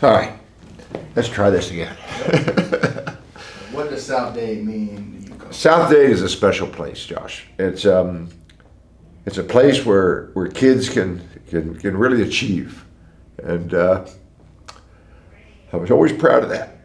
All right, let's try this again. What does South Dade mean to you? South Dade is a special place, Josh. It's a place where kids can really achieve, and I was always proud of that.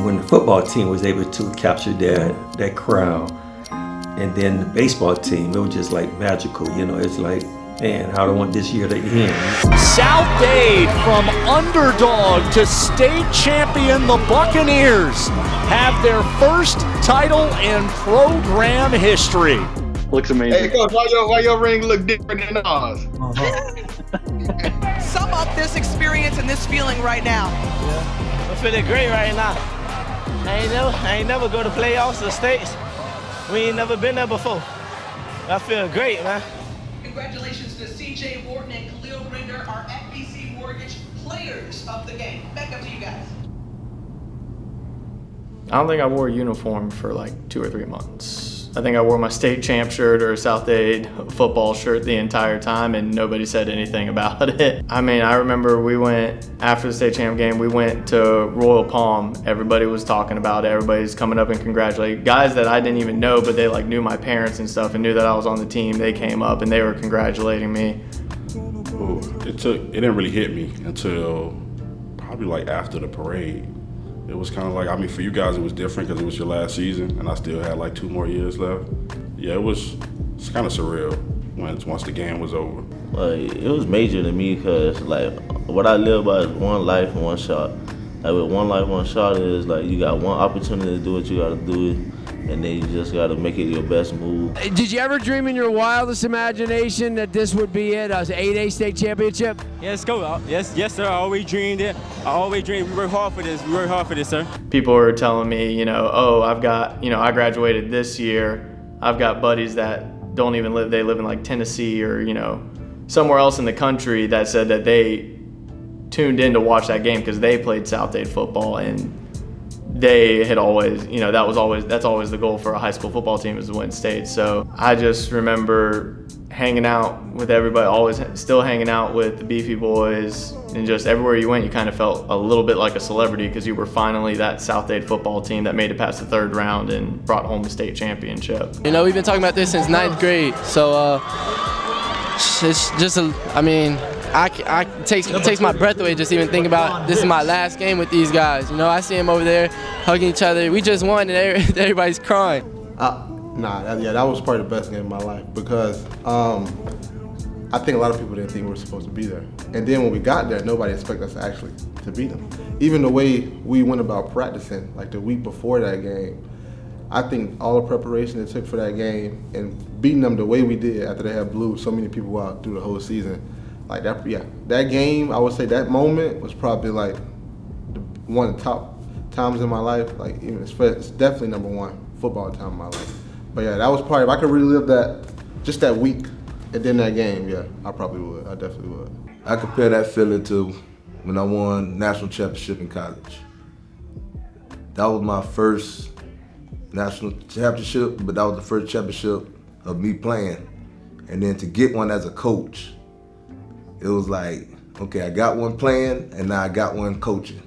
When the football team was able to capture that crowd, and then the baseball team, it was just like magical, you know. It's like, man, how do I want this year to end? South Dade, from underdog to state champion, the Buccaneers have their first title in program history. Looks amazing. Hey, Coach, why your ring look different than ours? Sum up this experience and this feeling right now. Yeah, I'm feeling great right now. I ain't never go to playoffs or states. We ain't never been there before. I feel great, man. Congratulations to CJ Wharton and Khalil Rinder, our FBC Mortgage players of the game. Back up to you guys. I don't think I wore a uniform for like 2 or 3 months. I think I wore my state champ shirt or South Dade football shirt the entire time, and nobody said anything about it. I mean, I remember we went, after the state champ game, we went to Royal Palm. Everybody was talking about it. Everybody's coming up and congratulating. Guys that I didn't even know, but they like knew my parents and stuff and knew that I was on the team. They came up and they were congratulating me. Ooh, it didn't really hit me until probably like after the parade. It was kind of like, I mean, for you guys it was different because it was your last season and I still had like 2 more years left. Yeah, it's kind of surreal once the game was over. Like, it was major to me because like what I live by is one life and one shot. Like with one life, one shot is like you got one opportunity to do what you got to do it, and then you just got to make it your best move. Did you ever dream in your wildest imagination that this would be it, an 8A state championship? Yes, go. Yes, sir. I always dreamed it. I always dreamed. We work hard for this. We work hard for this, sir. People were telling me, you know, oh, I've got, you know, I graduated this year. I've got buddies that don't even live, they live in like Tennessee or, you know, somewhere else in the country that said that they tuned in to watch that game because they played South Dade football, and they had always, you know, that's always the goal for a high school football team, is to win state. So I just remember hanging out with everybody, always still hanging out with the Beefy boys, and just everywhere you went, you kind of felt a little bit like a celebrity because you were finally that South Dade football team that made it past the 3rd round and brought home the state championship. You know, we've been talking about this since 9th grade, so it's just, I mean, it takes my breath away just even thinking about this is my last game with these guys. You know, I see them over there hugging each other. We just won and everybody's crying. That was probably the best game of my life because I think a lot of people didn't think we were supposed to be there. And then when we got there, nobody expected us actually to beat them. Even the way we went about practicing, like the week before that game, I think all the preparation it took for that game and beating them the way we did after they had blew so many people out through the whole season, like that, yeah, that game, I would say that moment was probably like one of the top times in my life. Like, even it's definitely number 1 football time in my life. But yeah, that was probably, if I could relive that, just that week and then that game, yeah, I probably would. I definitely would. I compare that feeling to when I won national championship in college. That was my first national championship, but that was the first championship of me playing. And then to get one as a coach, it was like, okay, I got one playing and now I got one coaching.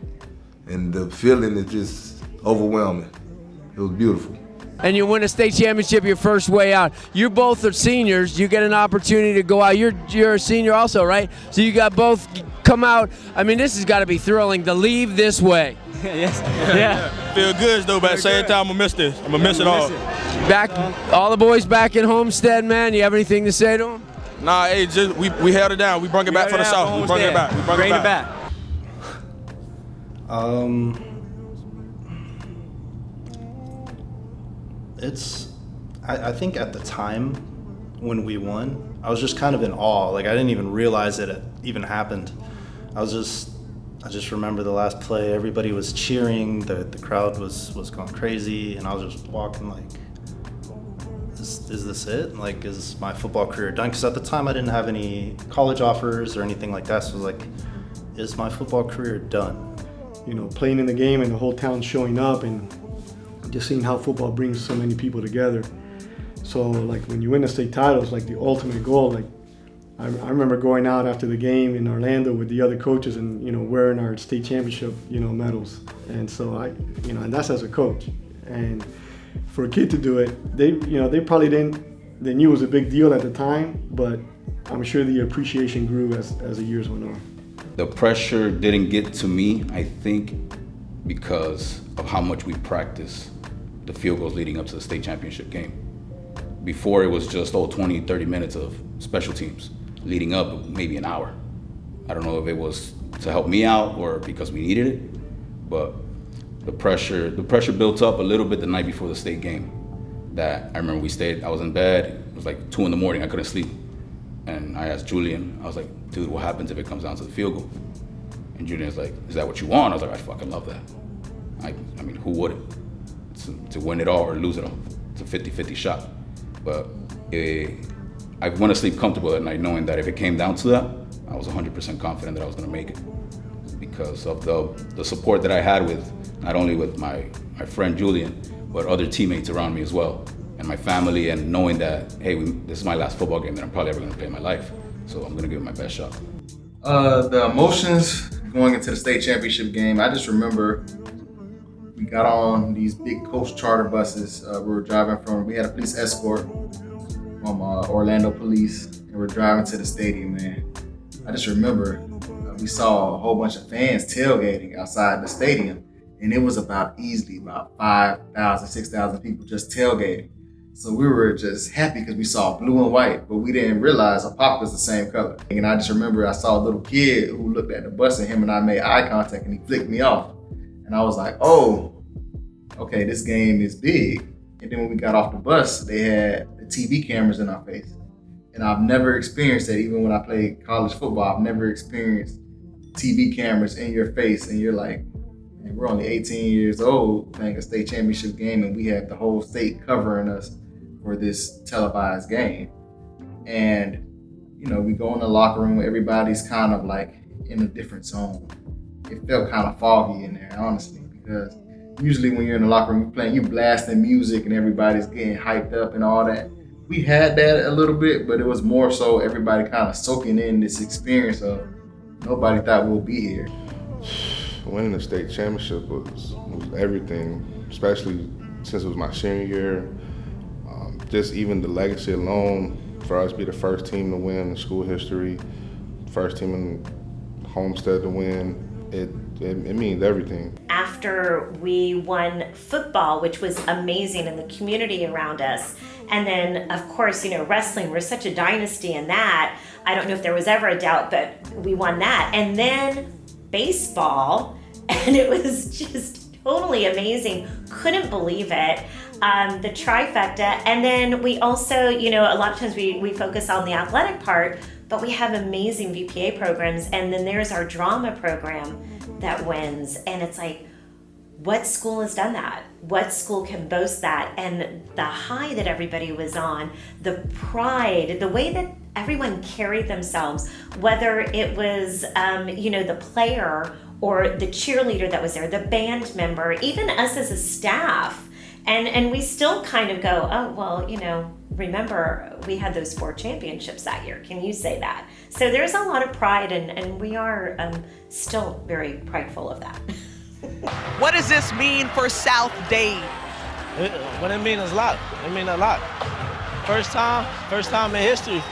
And the feeling is just overwhelming. It was beautiful. And you win a state championship your first way out. You both are seniors. You get an opportunity to go out. You're a senior also, right? So you got both come out. I mean, this has got to be thrilling to leave this way. Yes. Yeah. Feel good though, but at the same time, I'm gonna miss this. I'm gonna miss it all. Back, all the boys back in Homestead, man. You have anything to say to them? Nah, hey, just we held it down. We brought it back for the South. We brought it back. We brought it back. I think at the time when we won, I was just kind of in awe. Like, I didn't even realize that it even happened. I just remember the last play, everybody was cheering, the crowd was going crazy, and I was just walking like, this is this it? Like, is my football career done? Because at the time I didn't have any college offers or anything like that. So I was like, is my football career done? You know, playing in the game and the whole town showing up and just seeing how football brings so many people together. So like when you win the state title, it's like the ultimate goal. Like I remember going out after the game in Orlando with the other coaches and, you know, wearing our state championship, you know, medals. And so and that's as a coach. And for a kid to do it, they probably they knew it was a big deal at the time, but I'm sure the appreciation grew as the years went on. The pressure didn't get to me, I think, because of how much we practiced the field goals leading up to the state championship game. Before it was just 20, 30 minutes of special teams. Leading up, maybe an hour. I don't know if it was to help me out or because we needed it, but the pressure built up a little bit the night before the state game. That I remember I was in bed, it was like 2 a.m, I couldn't sleep. And I asked Julian, I was like, dude, what happens if it comes down to the field goal? And Julian's like, is that what you want? I was like, I fucking love that. I mean, who wouldn't? To win it all or lose it all. It's a 50-50 shot. But I went to sleep comfortable at night knowing that if it came down to that, I was 100% confident that I was gonna make it. Because of the support that I had with, not only with my friend Julian, but other teammates around me as well. And my family, and knowing that, hey, this is my last football game that I'm probably ever gonna play in my life. So I'm gonna give it my best shot. The emotions going into the state championship game, I just remember we got on these big coach charter buses. We had a police escort from Orlando Police, and we're driving to the stadium, man. I just remember we saw a whole bunch of fans tailgating outside the stadium, and it was easily about 5,000, 6,000 people just tailgating. So we were just happy because we saw blue and white, but we didn't realize our pop was the same color. And I just remember I saw a little kid who looked at the bus, and him and I made eye contact, and he flicked me off. And I was like, oh, okay, this game is big. And then when we got off the bus, they had the TV cameras in our face. And I've never experienced that. Even when I played college football, I've never experienced TV cameras in your face, and you're like, man, we're only 18 years old playing a state championship game, and we have the whole state covering us for this televised game. And, you know, we go in the locker room, everybody's kind of like in a different zone. It felt kind of foggy in there, honestly, because usually when you're in the locker room, you're blasting music and everybody's getting hyped up and all that. We had that a little bit, but it was more so everybody kind of soaking in this experience of nobody thought we'll be here. Winning the state championship was everything, especially since it was my senior year. Just even the legacy alone, for us to be the first team to win in school history, first team in Homestead to win, it means everything. After we won football, which was amazing, in the community around us, and then of course, you know, wrestling, we're such a dynasty in that. I don't know if there was ever a doubt, but we won that. And then baseball, and it was just totally amazing. Couldn't believe it. The trifecta. And then we also, you know, a lot of times we focus on the athletic part, but we have amazing VPA programs. And then there's our drama program that wins. And it's like, what school has done that? What school can boast that? And the high that everybody was on, the pride, the way that everyone carried themselves, whether it was, you know, the player or the cheerleader that was there, the band member, even us as a staff. And we still kind of go, oh, well, you know, remember we had those 4 championships that year. Can you say that? So there's a lot of pride, and we are still very prideful of that. What does this mean for South Dade? What it means is a lot. It means a lot. First time in history.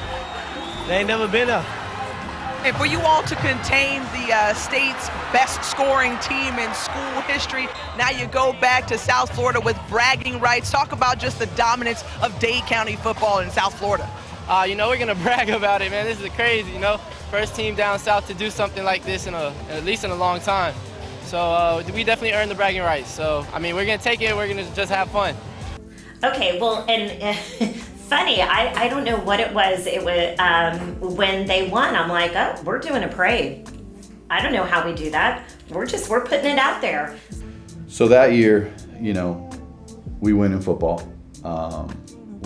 They ain't never been there. And for you all to contain the state's best scoring team in school history, now you go back to South Florida with bragging rights. Talk about just the dominance of Dade County football in South Florida. You know, we're gonna brag about it, man. This is crazy, you know. First team down south to do something like this at least in a long time. So we definitely earned the bragging rights. So, I mean, we're gonna take it, we're gonna just have fun. Okay, well, and funny, I don't know what it was. It was when they won, I'm like, oh, we're doing a parade. I don't know how we do that. We're putting it out there. So that year, you know, we win in football.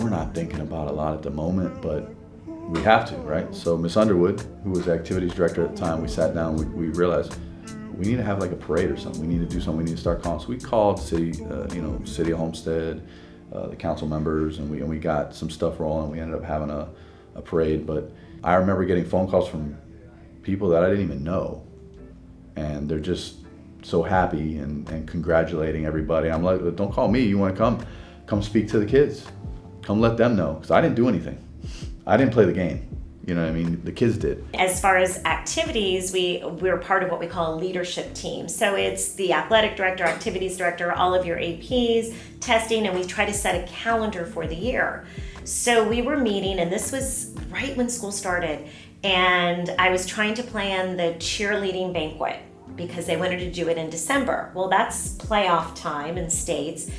we're not thinking about a lot at the moment, but we have to, right? So Miss Underwood, who was the activities director at the time, we sat down, we realized we need to have like a parade or something. We need to do something, we need to start calling. So we called city of Homestead, the council members, and we got some stuff rolling. We ended up having a parade, but I remember getting phone calls from people that I didn't even know, and they're just so happy and congratulating everybody. I'm like, don't call me, you want to come speak to the kids, come let them know, because I didn't do anything. I didn't play the game, you know what I mean? The kids did. As far as activities, we're part of what we call a leadership team. So it's the athletic director, activities director, all of your APs, testing, and we try to set a calendar for the year. So we were meeting, and this was right when school started, and I was trying to plan the cheerleading banquet because they wanted to do it in December. Well, that's playoff time in states.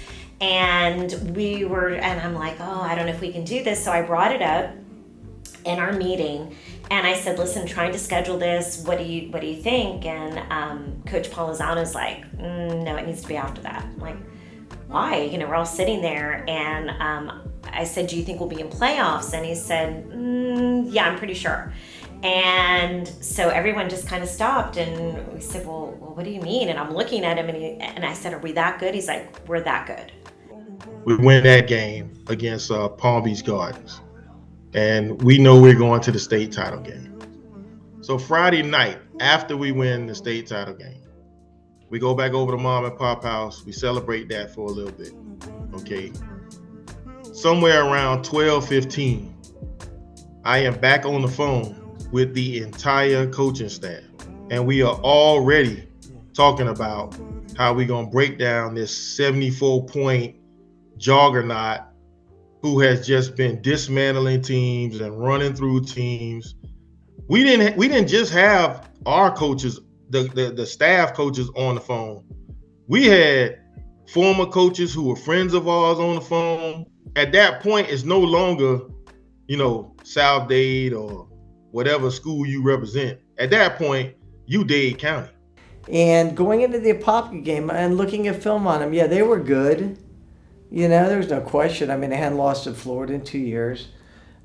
And I'm like, I don't know if we can do this. So I brought it up in our meeting, and I said, listen, trying to schedule this, what do you think? And Coach Polizano's like, no, it needs to be after that. I'm like, why? We're all sitting there, and I said, do you think we'll be in playoffs? And he said, yeah, I'm pretty sure. And so everyone just kind of stopped, and we said, well, what do you mean? And I'm looking at him, and I said, are we that good? He's like, we're that good. We win that game against Palm Beach Gardens, and we know we're going to the state title game. So Friday night, after we win the state title game, we go back over to Mom and Pop house. We celebrate that for a little bit, okay? Somewhere around 12:15, I am back on the phone with the entire coaching staff, and we are already talking about how we're gonna break down this 74-point juggernaut who has just been dismantling teams and running through teams. We didn't just have our coaches, the staff coaches on the phone. We had former coaches who were friends of ours on the phone. At that point, it's no longer, South Dade or whatever school you represent. At that point, you Dade County. And going into the Apopka game and looking at film on them, yeah, they were good. There's no question. I mean, they hadn't lost to Florida in 2 years.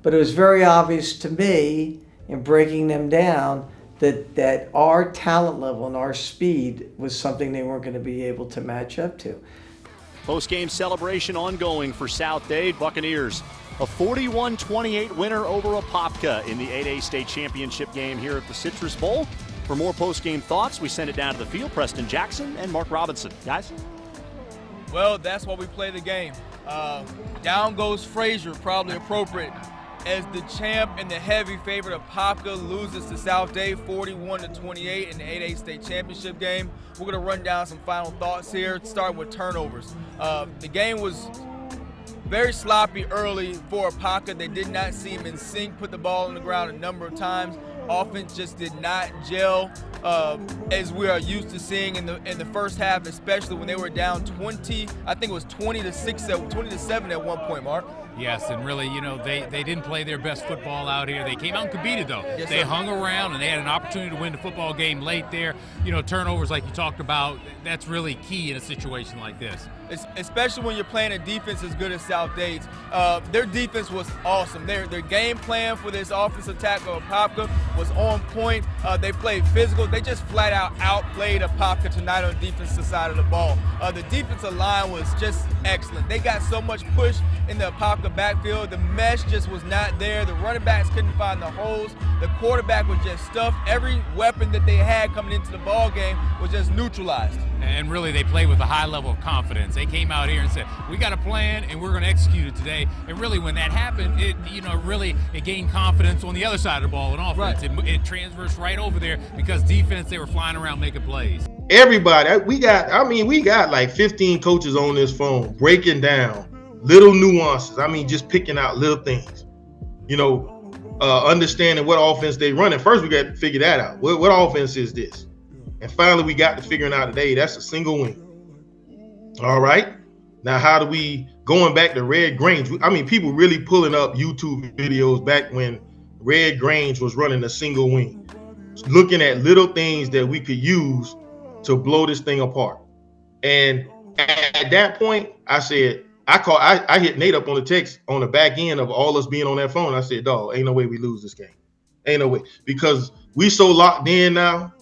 But it was very obvious to me in breaking them down that our talent level and our speed was something they weren't going to be able to match up to. Post-game celebration ongoing for South Dade Buccaneers. A 41-28 winner over Apopka in the 8A state championship game here at the Citrus Bowl. For more post-game thoughts, we send it down to the field. Preston Jackson and Mark Robinson. Guys? Well, that's why we play the game. Down goes Frazier, probably appropriate. As the champ and the heavy favorite, Apopka loses to South Dade 41-28 in the 8A state championship game. We're gonna run down some final thoughts here, starting with turnovers. The game was very sloppy early for Apopka. They did not seem in sync, put the ball on the ground a number of times. Offense just did not gel as we are used to seeing in the first half, especially when they were down 20. I think it was 20-7 at one point, Mark. Yes, and really, they didn't play their best football out here. They came out and competed, though. Yes, they sir. hung around, and they had an opportunity to win the football game late there. Turnovers like you talked about, that's really key in a situation like this. Especially when you're playing a defense as good as South Dade's. Their defense was awesome. Their game plan for this offensive attack of Apopka was on point. They played physical. They just flat out outplayed Apopka tonight on the defensive side of the ball. The defensive line was just excellent. They got so much push in the Apopka backfield. The mesh just was not there. The running backs couldn't find the holes. The quarterback was just stuffed. Every weapon that they had coming into the ball game was just neutralized. And really, they played with a high level of confidence. They came out here and said, we got a plan, and we're going to execute it today. And really, when that happened, it gained confidence on the other side of the ball in offense. Right. It transfers right over there because defense, they were flying around making plays. Everybody, we got like 15 coaches on this phone breaking down little nuances. Just picking out little things. Understanding what offense they run. And first, we got to figure that out. What offense is this? And finally, we got to figuring out today, that's a single wing. All right. Now, how do we, going back to Red Grange, people really pulling up YouTube videos back when Red Grange was running a single wing, looking at little things that we could use to blow this thing apart. And at that point, I said, I hit Nate up on the text on the back end of all us being on that phone. I said, dog, ain't no way we lose this game. Ain't no way. Because we so locked in now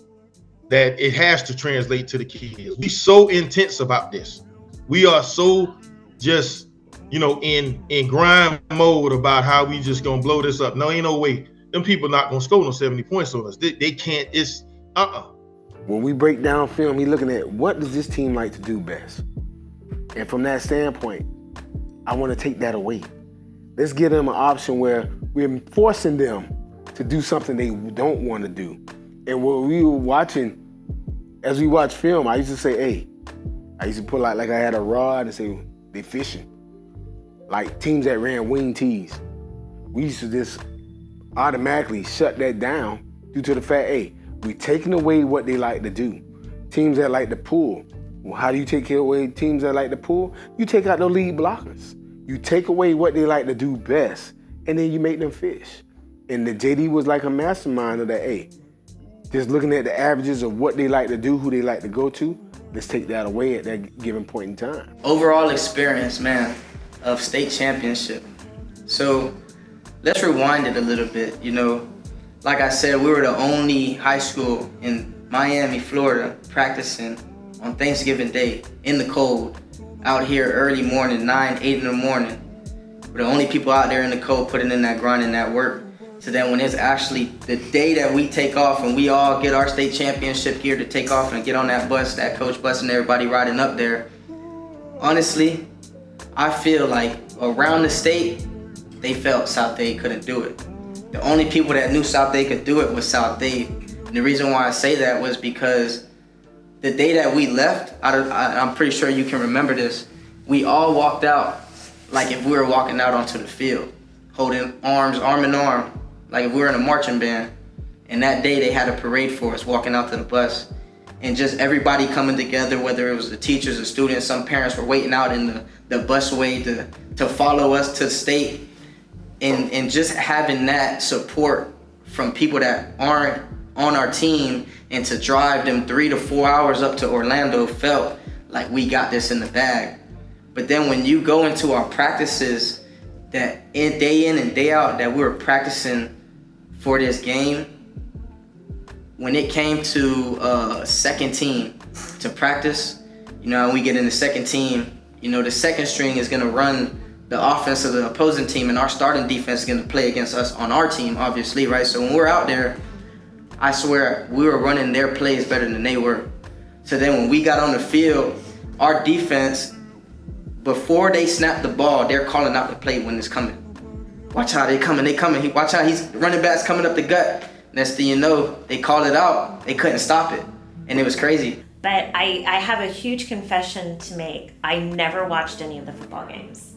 that it has to translate to the kids. We so intense about this. We are so just, in grind mode about how we just gonna blow this up. No, ain't no way. Them people not gonna score no 70 points on us. They can't. It's When we break down film, he's looking at what does this team like to do best. And from that standpoint, I want to take that away. Let's give them an option where we're forcing them to do something they don't want to do. And when we were watching, as we watch film, I used to say, hey, I used to pull out like I had a rod and say, they fishing. Like teams that ran wing tees. We used to just automatically shut that down due to the fact, hey, we're taking away what they like to do. Teams that like to pull. Well, how do you take away teams that like to pull? You take out the lead blockers. You take away what they like to do best, and then you make them fish. And the JD was like a mastermind of that, hey, just looking at the averages of what they like to do, who they like to go to, let's take that away at that given point in time. Overall experience, man, of state championship. So let's rewind it a little bit. Like I said, we were the only high school in Miami, Florida, practicing on Thanksgiving Day in the cold, out here early morning, 9, 8 in the morning. We're the only people out there in the cold putting in that grind and that work. So then when it's actually the day that we take off and we all get our state championship gear to take off and get on that bus, that coach bus and everybody riding up there, honestly, I feel like around the state, they felt South Dade couldn't do it. The only people that knew South Dade could do it was South Dade. And the reason why I say that was because the day that we left, I'm pretty sure you can remember this, we all walked out like if we were walking out onto the field, holding arms, arm in arm, like if we were in a marching band. And that day they had a parade for us walking out to the bus. And just everybody coming together, whether it was the teachers, the students, some parents were waiting out in the busway to follow us to the state. And just having that support from people that aren't on our team and to drive them 3 to 4 hours up to Orlando felt like we got this in the bag. But then when you go into our practices that day in and day out that we were practicing for this game, when it came to second team to practice, and we get in the second team, the second string is gonna run the offense of the opposing team, and our starting defense is gonna play against us on our team, obviously, right? So when we're out there, I swear we were running their plays better than they were. So then when we got on the field, our defense, before they snap the ball, they're calling out the play when it's coming. Watch how they coming. Watch how he's running back's coming up the gut. Next thing you know, they called it out. They couldn't stop it, and it was crazy. But I have a huge confession to make. I never watched any of the football games.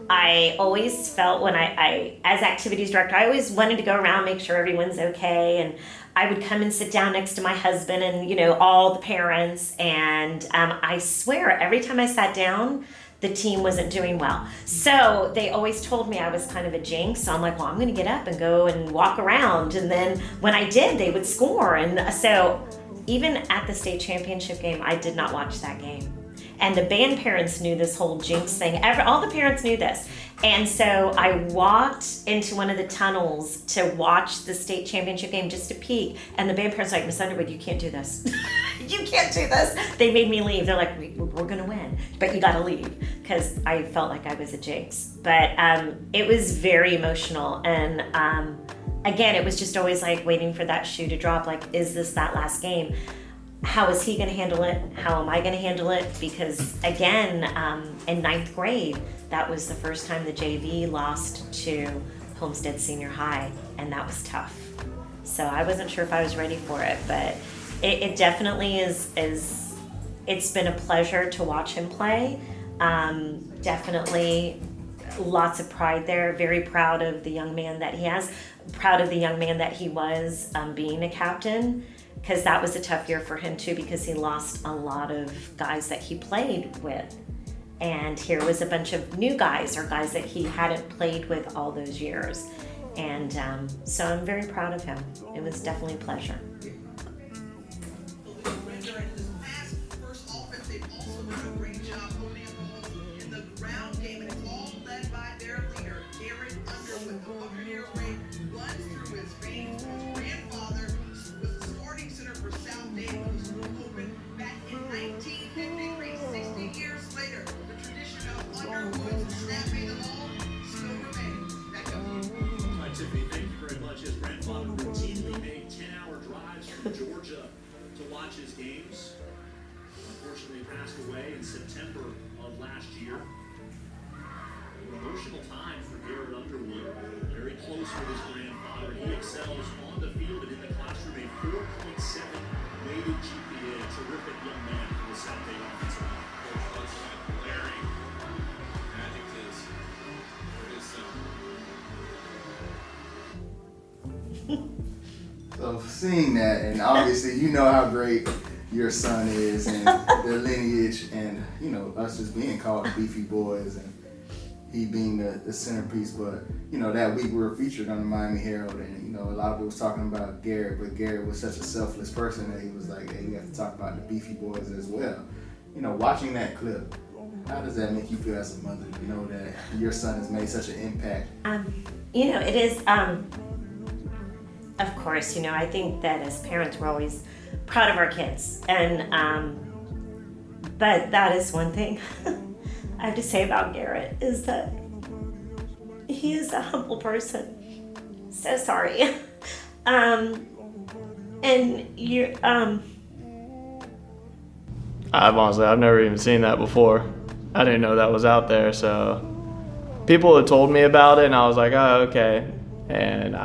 I always felt when I as activities director, I always wanted to go around, make sure everyone's okay, and I would come and sit down next to my husband and, all the parents, and I swear every time I sat down, the team wasn't doing well. So they always told me I was kind of a jinx. So I'm like, well, I'm going to get up and go and walk around. And then when I did, they would score. And so even at the state championship game, I did not watch that game. And the band parents knew this whole jinx thing. All the parents knew this. And so I walked into one of the tunnels to watch the state championship game just to peek. And the band parents were like, Miss Underwood, you can't do this. You can't do this. They made me leave. They're like, we're going to win, but you got to leave, because I felt like I was a jinx. But it was very emotional. And again, it was just always like waiting for that shoe to drop. Like, is this that last game? How is he going to handle it? How am I going to handle it? Because again, in 9th grade, that was the first time the JV lost to Homestead Senior High, and that was tough. So I wasn't sure if I was ready for it, but it definitely is. It's been a pleasure to watch him play. Definitely lots of pride there. Very proud of the young man that he has. Proud of the young man that he was being a captain, because that was a tough year for him too, because he lost a lot of guys that he played with. And here was a bunch of new guys, or guys that he hadn't played with all those years. And so I'm very proud of him. It was definitely a pleasure. During this past first offense, they've also done a great job holding in the ground game. Georgia to watch his games. Unfortunately, passed away in September of last year. An emotional time for Garrett Underwood. Very close with his grandfather. He excels on the field and in the classroom. A 4.7 weighted GPA. A terrific young man for the South Dade offensive line. Coach Hudson had glaring adjectives for his son. So seeing that, and obviously you know how great your son is and their lineage, and you know us just being called the Beefy Boys and he being the centerpiece. But you know that week we were featured on the Miami Herald, and you know a lot of it was talking about Garrett, but Garrett was such a selfless person that he was like, hey, we have to talk about the Beefy Boys as well. You know, watching that clip, how does that make you feel as a mother? You know that your son has made such an impact. You know, it is. Of course, you know, I think that as parents, we're always proud of our kids, and but that is one thing I have to say about Garrett is that he is a humble person. So sorry. And you I've never even seen that before. I didn't know that was out there, so people had told me about it, and I was like, oh, okay, and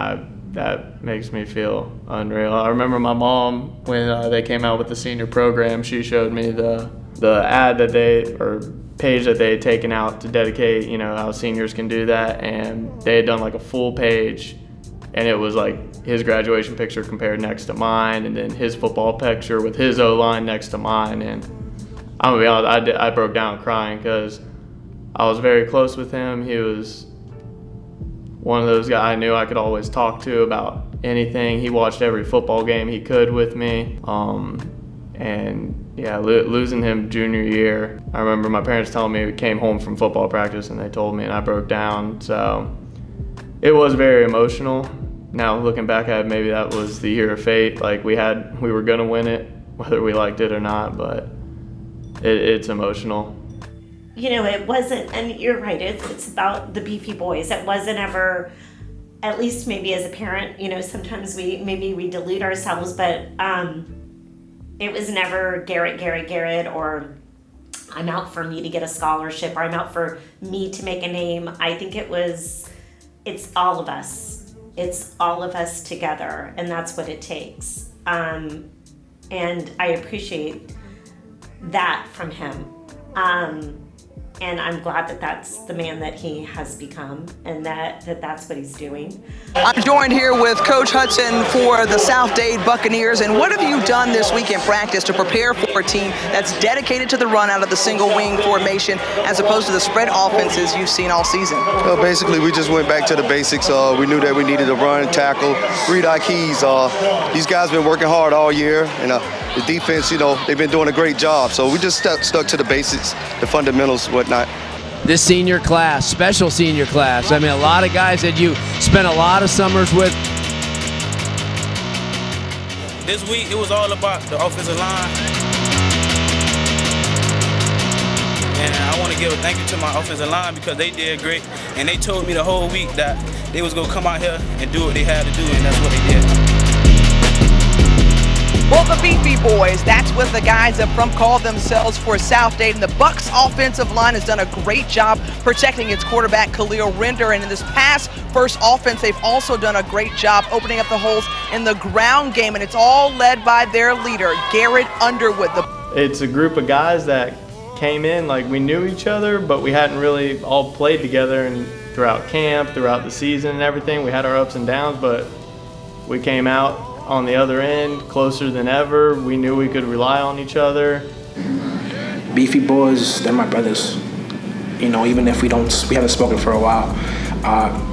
that makes me feel unreal. I remember my mom, when they came out with the senior program, she showed me the ad that page that they had taken out to dedicate, you know, how seniors can do that, and they had done like a full page, and it was like his graduation picture compared next to mine, and then his football picture with his O-line next to mine, and I'm gonna be honest, I broke down crying because I was very close with him. He was one of those guys I knew I could always talk to about anything. He watched every football game he could with me. And yeah, losing him junior year, I remember my parents telling me we came home from football practice and they told me, and I broke down. So it was very emotional. Now looking back at it, maybe that was the year of fate. Like we were gonna win it, whether we liked it or not, but it's emotional. You know, it wasn't, and you're right, it's about the Beefy Boys. It wasn't ever, at least maybe as a parent, you know, sometimes we delude ourselves, but it was never Garrett, or I'm out for me to get a scholarship, or I'm out for me to make a name. I think it's all of us. It's all of us together, and that's what it takes. And I appreciate that from him. And I'm glad that that's the man that he has become, and that's what he's doing. I'm joined here with Coach Hudson for the South Dade Buccaneers. And what have you done this week in practice to prepare for a team that's dedicated to the run out of the single wing formation as opposed to the spread offenses you've seen all season? Well, basically, we just went back to the basics. We knew that we needed to run, tackle, read our keys. These guys been working hard all year, and the defense, you know, they've been doing a great job. So we just stuck to the basics, the fundamentals, whatnot. This senior class, special senior class. I mean, a lot of guys that you spent a lot of summers with. This week, it was all about the offensive line. And I want to give a thank you to my offensive line because they did great. And they told me the whole week that they was going to come out here and do what they had to do, and that's what they did. Well, the Beefy Boys, that's what the guys up front call themselves for South Dade. And the Bucs offensive line has done a great job protecting its quarterback, Khalil Render. And in this past first offense, they've also done a great job opening up the holes in the ground game. And it's all led by their leader, Garrett Underwood. It's a group of guys that came in like we knew each other, but we hadn't really all played together. And throughout camp, throughout the season and everything, we had our ups and downs, but we came out on the other end, closer than ever. We knew we could rely on each other. Beefy Boys, they're my brothers. You know, even if we haven't spoken for a while.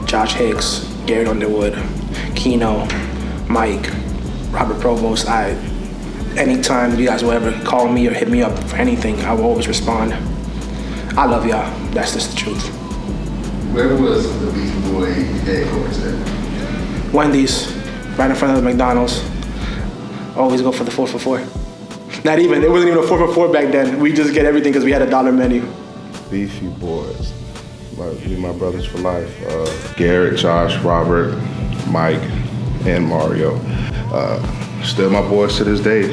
Josh Hicks, Garrett Underwood, Keno, Mike, Robert Provost. Anytime you guys will ever call me or hit me up for anything, I will always respond. I love y'all. That's just the truth. Where was the Beefy Boy headquarters at? Wendy's. Right in front of the McDonald's. Always go for the 4 for $4. Not even, it wasn't even a 4 for $4 back then. We just get everything because we had a $1 menu. Beefy Boys, my brothers for life. Garrett, Josh, Robert, Mike, and Mario. Still my boys to this day.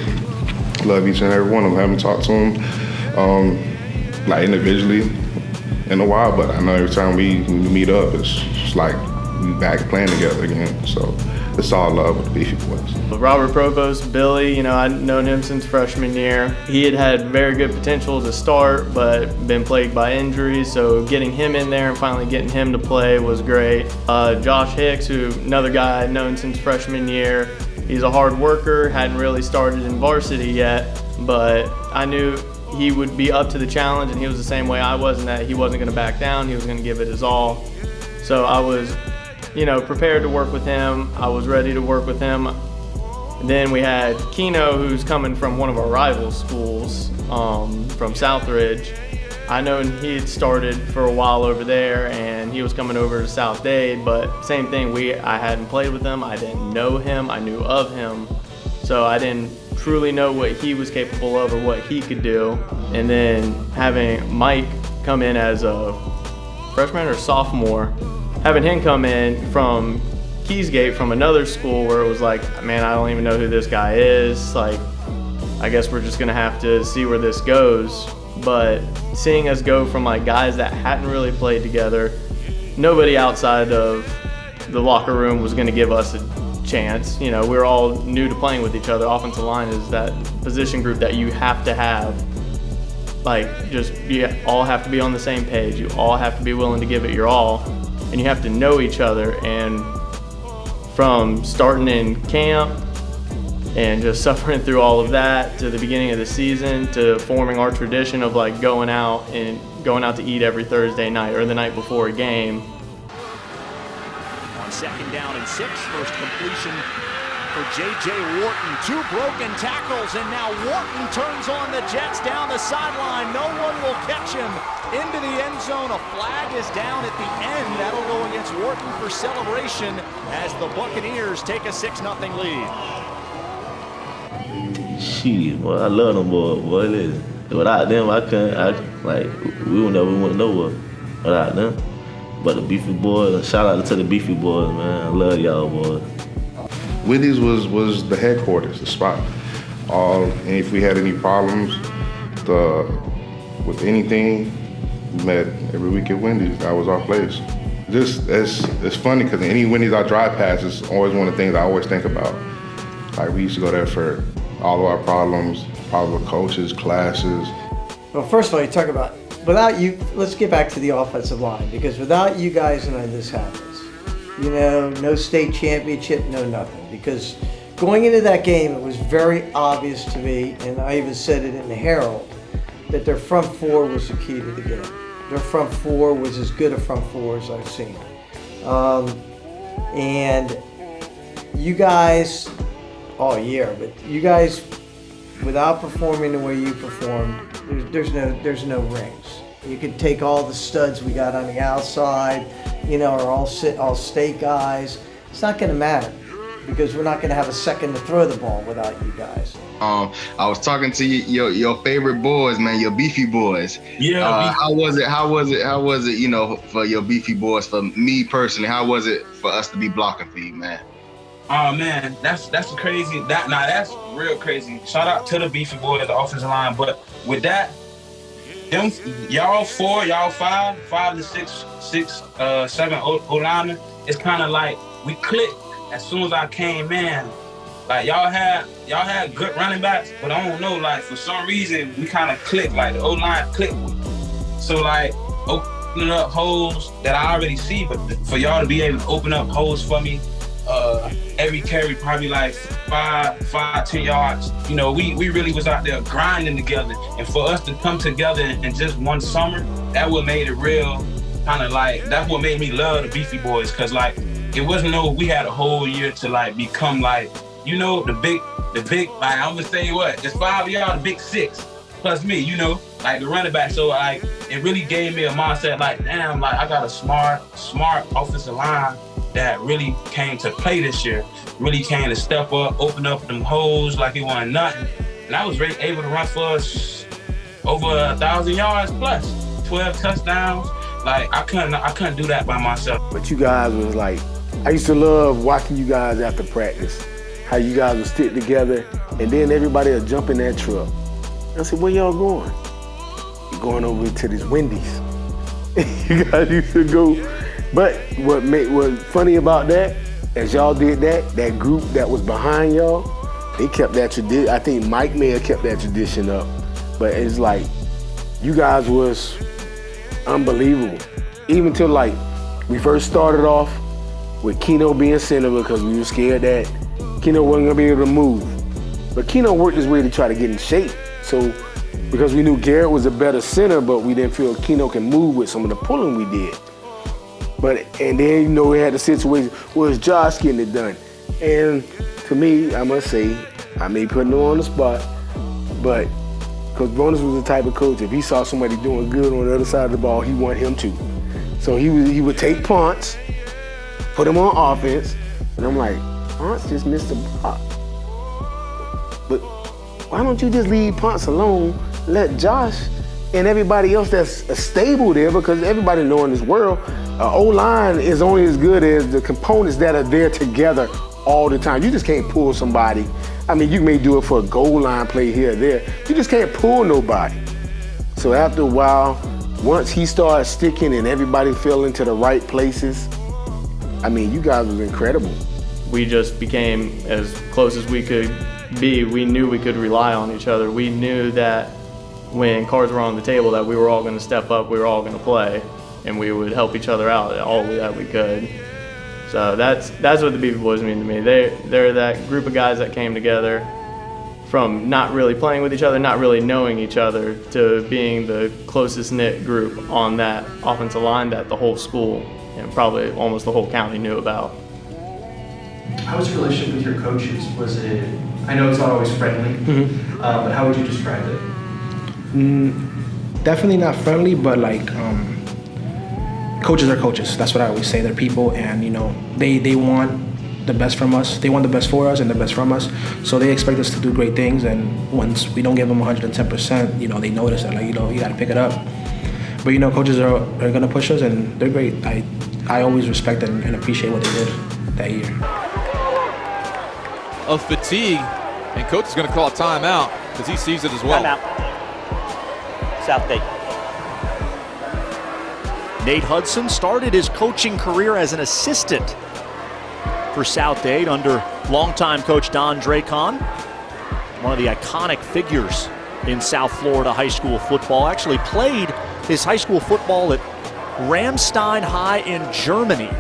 Love each and every one of them. Haven't talked to them like individually in a while, but I know every time we meet up, it's like we back playing together again. So it's all love with the Beefy Boys. Robert Provost, Billy, I'd known him since freshman year. He had very good potential to start, but been plagued by injuries, so getting him in there and finally getting him to play was great. Josh Hicks, another guy I'd known since freshman year. He's a hard worker, hadn't really started in varsity yet, but I knew he would be up to the challenge, and he was the same way I was in that he wasn't going to back down, he was going to give it his all. So I was prepared to work with him. I was ready to work with him. And then we had Keno, who's coming from one of our rival schools, from Southridge. I know he had started for a while over there, and he was coming over to South Dade, but same thing, I hadn't played with him, I didn't know him, I knew of him, so I didn't truly know what he was capable of or what he could do. And then having Mike come in as a freshman or sophomore, having him come in from Keysgate from another school where it was like, man, I don't even know who this guy is. Like, I guess we're just gonna have to see where this goes. But seeing us go from like guys that hadn't really played together, nobody outside of the locker room was gonna give us a chance. We were all new to playing with each other. Offensive line is that position group that you have to have. Like, you all have to be on the same page. You all have to be willing to give it your all. And you have to know each other. And from starting in camp and just suffering through all of that to the beginning of the season to forming our tradition of like going out to eat every Thursday night or the night before a game. On 2nd down and 6, first completion for J.J. Wharton. 2 broken tackles, and now Wharton turns on the Jets down the sideline. No one will catch him into the end zone. A flag is down at the end. That'll go against Wharton for celebration as the Buccaneers take a 6-0 lead. Shit, boy, I love them boy. Listen. Without them, we wouldn't nowhere without them. But the Beefy Boys, shout out to the Beefy Boys, man. I love y'all boys. Wendy's was the headquarters, the spot. And if we had any problems with anything, we met every week at Wendy's. That was our place. It's funny because any Wendy's I drive past is always one of the things I always think about. Like, we used to go there for all of our problems with coaches, classes. Well, first of all, you talk about, without you, let's get back to the offensive line, because without you guys, none of this happens. No state championship, no nothing. Because going into that game, it was very obvious to me, and I even said it in the Herald, that their front four was the key to the game. Their front four was as good a front four as I've seen. And you guys, all year, but you guys, without performing the way you performed, there's no rings. You could take all the studs we got on the outside, are all state guys. It's not going to matter because we're not going to have a second to throw the ball without you guys. I was talking to your favorite boys, man, your Beefy Boys. Yeah. How was it, for your Beefy Boys, for me personally, how was it for us to be blocking for you, man? Oh man, that's crazy. That's real crazy. Shout out to the Beefy Boys, the offensive line. But with that, y'all 4, y'all 5 to 6, 7 O-linemen, it's kind of like we clicked as soon as I came in. Like y'all had good running backs, but I don't know, like for some reason we kind of clicked, like the O-line clicked. So like opening up holes that I already see, but for y'all to be able to open up holes for me, every carry probably like 5-10 yards. We really was out there grinding together, and for us to come together in just one summer, that what made it real. Kind of like that's what made me love the Beefy Boys, cause like it wasn't we had a whole year to like become like the big like I'm gonna say what, it's 5 of y'all, the big 6 plus me, like the running back. So like it really gave me a mindset like, damn, like I got a smart offensive line that really came to play this year, really came to step up, open up them holes like it wasn't nothing. And I was really able to run for us over 1,000 yards plus, 12 touchdowns. Like I couldn't do that by myself. But you guys was like, I used to love watching you guys after practice. how you guys would stick together, and then everybody would jump in that truck. I said, where y'all going? You're going over to this Wendy's. You guys used to go. But what's funny about that, as y'all did that group that was behind y'all, they kept that tradition. I think Mike may have kept that tradition up. But it's like, you guys was unbelievable. Even till like, we first started off with Keno being center because we were scared that Keno wasn't gonna be able to move. But Keno worked his way to try to get in shape. So, because we knew Garrett was a better center, but we didn't feel Keno can move with some of the pulling we did. And then, you know, we had the situation where it's Josh getting it done. And to me, I must say, I may put him on the spot, but Coach Bonus was the type of coach, if he saw somebody doing good on the other side of the ball, he wanted him to. So he would take punts, put him on offense, and I'm like, Ponce just missed the block. But why don't you just leave Ponce alone, let Josh and everybody else that's stable there, because everybody know in this world, O-line is only as good as the components that are there together all the time. You just can't pull somebody. I mean, you may do it for a goal line play here or there. You just can't pull nobody. So after a while, once he started sticking and everybody fell into the right places, I mean, you guys was incredible. We just became as close as we could be. We knew we could rely on each other. We knew that when cards were on the table that we were all going to step up, we were all going to play, and we would help each other out all that we could. So that's what the Beefy Boys mean to me. They're that group of guys that came together from not really playing with each other, not really knowing each other, to being the closest knit group on that offensive line that the whole school and probably almost the whole county knew about. How was your relationship with your coaches? Was it, I know it's not always friendly, but how would you describe it? Definitely not friendly, but like, coaches are coaches. That's what I always say. They're people, and you know, they want the best from us. They want the best for us and the best from us. So they expect us to do great things, and once we don't give them 110%, you know, they notice that, like, you know, you got to pick it up. But you know, coaches are gonna push us, and they're great. I always respect and appreciate what they did that year. Of fatigue, and coach is gonna call a timeout because he sees it as well. Timeout. South Dade. Nate Hudson started his coaching career as an assistant for South Dade under longtime coach Don Dracon, one of the iconic figures in South Florida high school football. Actually played his high school football at Ramstein High in Germany.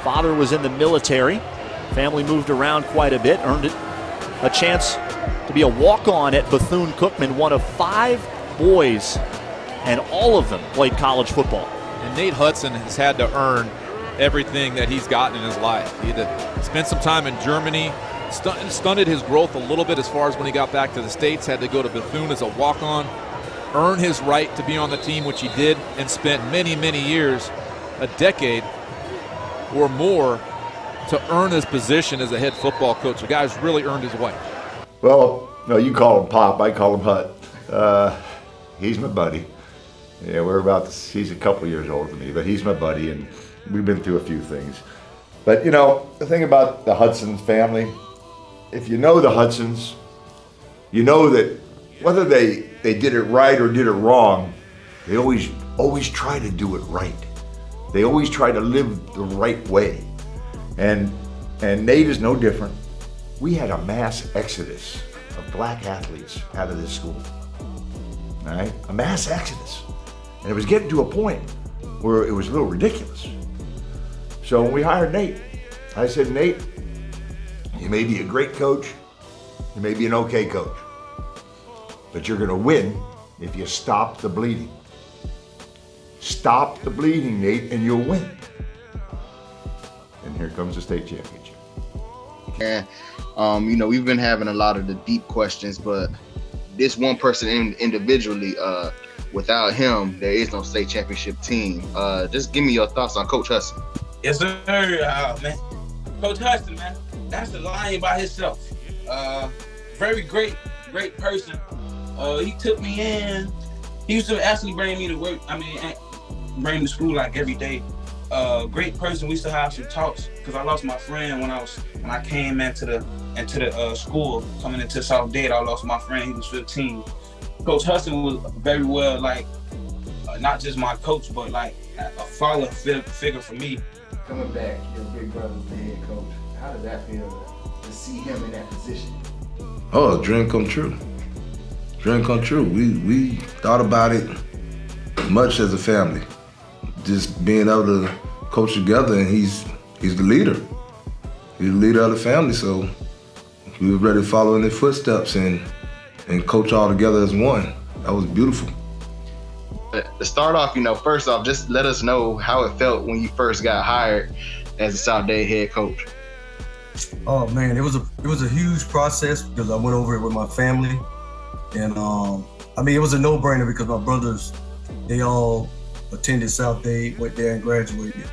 Father was in the military. Family moved around quite a bit, earned it a chance to be a walk-on at Bethune-Cookman, one of 5 boys, and all of them played college football. And Nate Hudson has had to earn everything that he's gotten in his life. He had to spend some time in Germany, stunted his growth a little bit as far as when he got back to the States, had to go to Bethune as a walk-on, earn his right to be on the team, which he did, and spent many, many years, a decade or more, to earn his position as a head football coach. The guy's really earned his way. Well, no, you call him Pop, I call him Hut. He's my buddy. Yeah, he's a couple years older than me, but he's my buddy, and we've been through a few things. But you know, the thing about the Hudson family, if you know the Hudsons, you know that whether they did it right or did it wrong, they always try to do it right. They always try to live the right way. And Nate is no different. We had a mass exodus of black athletes out of this school. All right? A mass exodus. And it was getting to a point where it was a little ridiculous. So when we hired Nate, I said, Nate, you may be a great coach, you may be an okay coach, but you're gonna win if you stop the bleeding. Stop the bleeding, Nate, and you'll win. And here comes the state championship. And, you know, we've been having a lot of the deep questions, but this one person individually, without him, there is no state championship team. Just give me your thoughts on Coach Hudson. Yes, sir. Man, Coach Hudson, man, that's the lion by himself. Very great person. He took me in. He used to actually bring me to work. I mean, bring me to school like every day. a great person. We still have some talks because I lost my friend when I came into the school coming into South Dade. I lost my friend. He was 15. Coach Hudson was very well not just my coach, but like a father figure for me. Coming back, your big brother's the head coach. How does that feel to see him in that position? Oh, dream come true. Dream come true. We thought about it much as a family. Just being able to coach together, and he's the leader. He's the leader of the family, so we were ready to follow in his footsteps and coach all together as one. That was beautiful. To start off, first off, just let us know how it felt when you first got hired as a South Dade head coach. Oh man, it was a huge process because I went over it with my family, and it was a no-brainer because my brothers, they all attended South Dade, went there and graduated.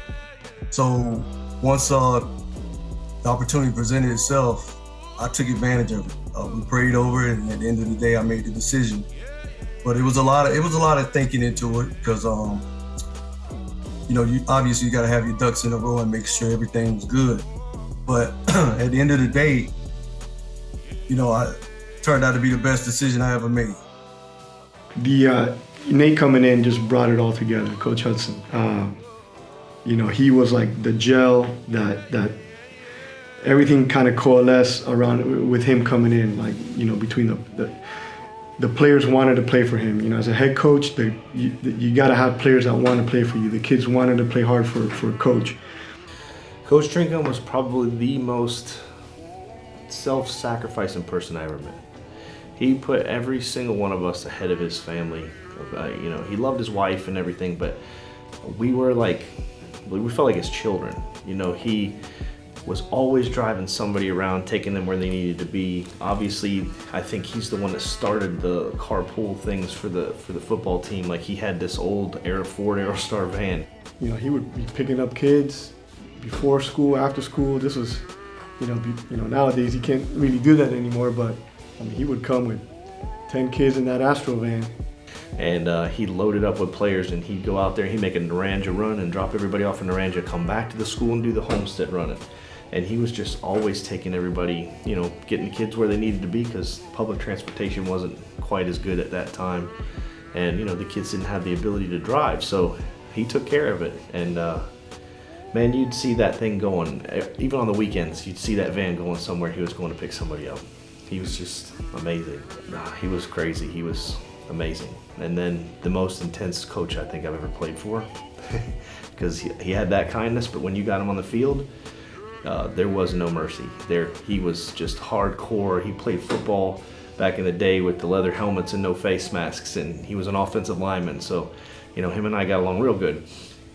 So once the opportunity presented itself, I took advantage of it. We prayed over it, and at the end of the day, I made the decision. But it was a lot of thinking into it because you obviously got to have your ducks in a row and make sure everything was good. But at the end of the day, I turned out to be the best decision I ever made. Nate coming in just brought it all together, Coach Hudson. He was like the gel that everything kind of coalesced around with him coming in, between the players wanted to play for him. As a head coach, you got to have players that want to play for you. The kids wanted to play hard for Coach. Coach Trinkum was probably the most self-sacrificing person I ever met. He put every single one of us ahead of his family. He loved his wife and everything, but we felt like his children. He was always driving somebody around, taking them where they needed to be. Obviously, I think he's the one that started the carpool things for the football team. Like, he had this old Ford Aerostar van. He would be picking up kids before school, after school. This was, nowadays you can't really do that anymore, but he would come with 10 kids in that Astro van. And he loaded up with players, and he'd go out there, he'd make a Naranja run and drop everybody off in Naranja, come back to the school and do the Homestead running. And he was just always taking everybody, getting the kids where they needed to be because public transportation wasn't quite as good at that time. And, the kids didn't have the ability to drive, so he took care of it. And, man, you'd see that thing going, even on the weekends, you'd see that van going somewhere he was going to pick somebody up. He was just amazing. He was crazy. He was amazing. And then the most intense coach I think I've ever played for, because he had that kindness, but when you got him on the field, there was no mercy. He was just hardcore. He played football back in the day with the leather helmets and no face masks, and he was an offensive lineman, so him and I got along real good.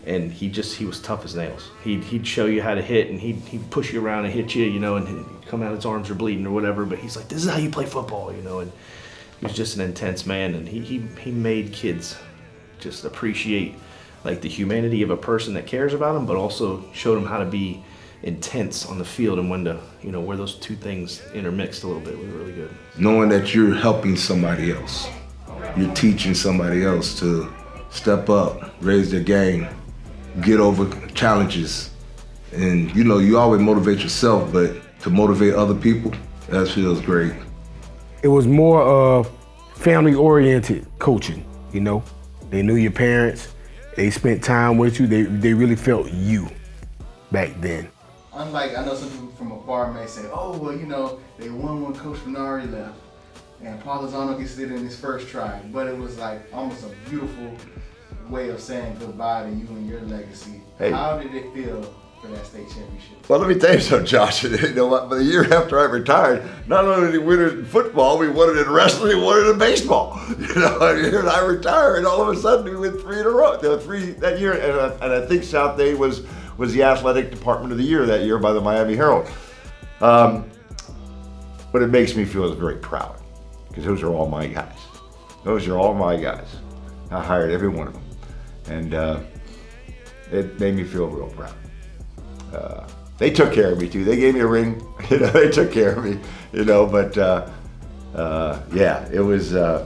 And he was tough as nails. He'd show you how to hit, and he'd push you around and hit you, and he'd come out, his arms are bleeding or whatever, but he's like, this is how you play football, and he was just an intense man, and he made kids just appreciate like the humanity of a person that cares about them, but also showed them how to be intense on the field and when to, where those two things intermixed a little bit was really good. Knowing that you're helping somebody else, you're teaching somebody else to step up, raise their game, get over challenges. And you always motivate yourself, but to motivate other people, that feels great. It was more of family-oriented coaching, They knew your parents, they spent time with you, they really felt you back then. Unlike, I know some people from afar may say, oh, well, they won when Coach Bernari left and Paul Lozano gets it in his first try. But it was like almost a beautiful way of saying goodbye to you and your legacy. Hey. How did it feel for that state championship? Well, let me tell you something, Josh. The year after I retired, not only did we win it in football, we won it in wrestling, we won it in baseball. And I retired, and all of a sudden we went 3 in a row. There were 3 that year, and I think South Dade was the athletic department of the year that year by the Miami Herald. But it makes me feel very proud, because those are all my guys. Those are all my guys. I hired every one of them, and it made me feel real proud. They took care of me too. They gave me a ring. They took care of me. But yeah, it was. I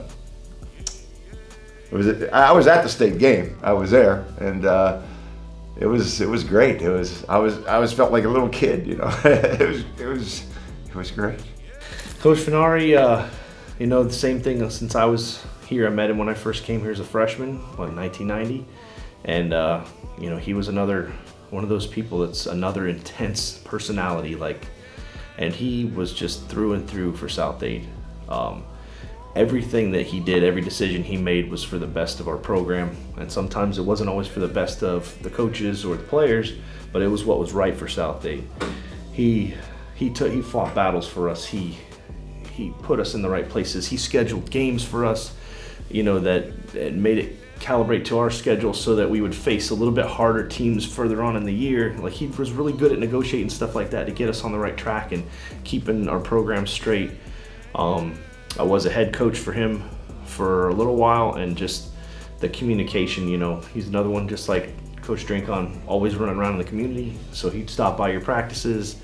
was at the state game. I was there, and it was great. I was felt like a little kid, you know. it was great. Coach Finari, the same thing since I was here. I met him when I first came here as a freshman, in 1990, and he was another one of those people that's another intense personality, and he was just through and through for South Dade. Everything that he did, every decision he made was for the best of our program, and sometimes it wasn't always for the best of the coaches or the players, but it was what was right for South Dade. He fought battles for us. He put us in the right places. He scheduled games for us, that made it calibrate to our schedule so that we would face a little bit harder teams further on in the year. He was really good at negotiating stuff like that to get us on the right track and keeping our program straight. I was a head coach for him for a little while, and just the communication, he's another one just like Coach Drinkon, always running around in the community. So he'd stop by your practices,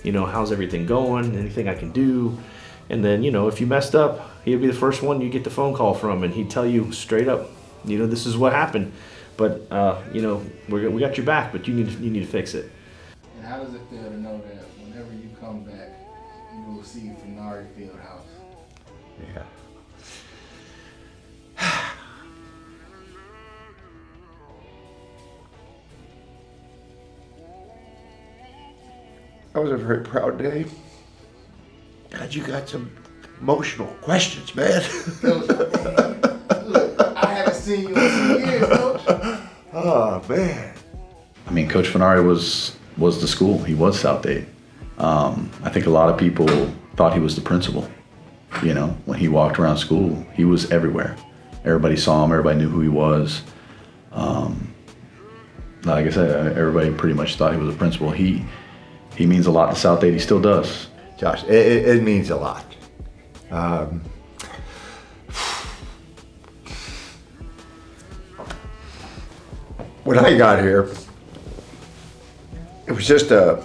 how's everything going, anything I can do. And then, if you messed up, he'd be the first one you get the phone call from, and he'd tell you straight up, this is what happened. But, we got your back, but you need to fix it. And how does it feel to know that whenever you come back, you will see Finari Fieldhouse? Yeah. That was a very proud day. God, you got some emotional questions, man. Look, I haven't seen you in some years, Coach. Oh, man. I mean, Coach Finari was the school. He was South Dade. I think a lot of people thought he was the principal. When he walked around school, he was everywhere. Everybody saw him. Everybody knew who he was. Like I said, everybody pretty much thought he was a principal. He means a lot to South Dade. He still does. Josh, it means a lot. When I got here, it was just a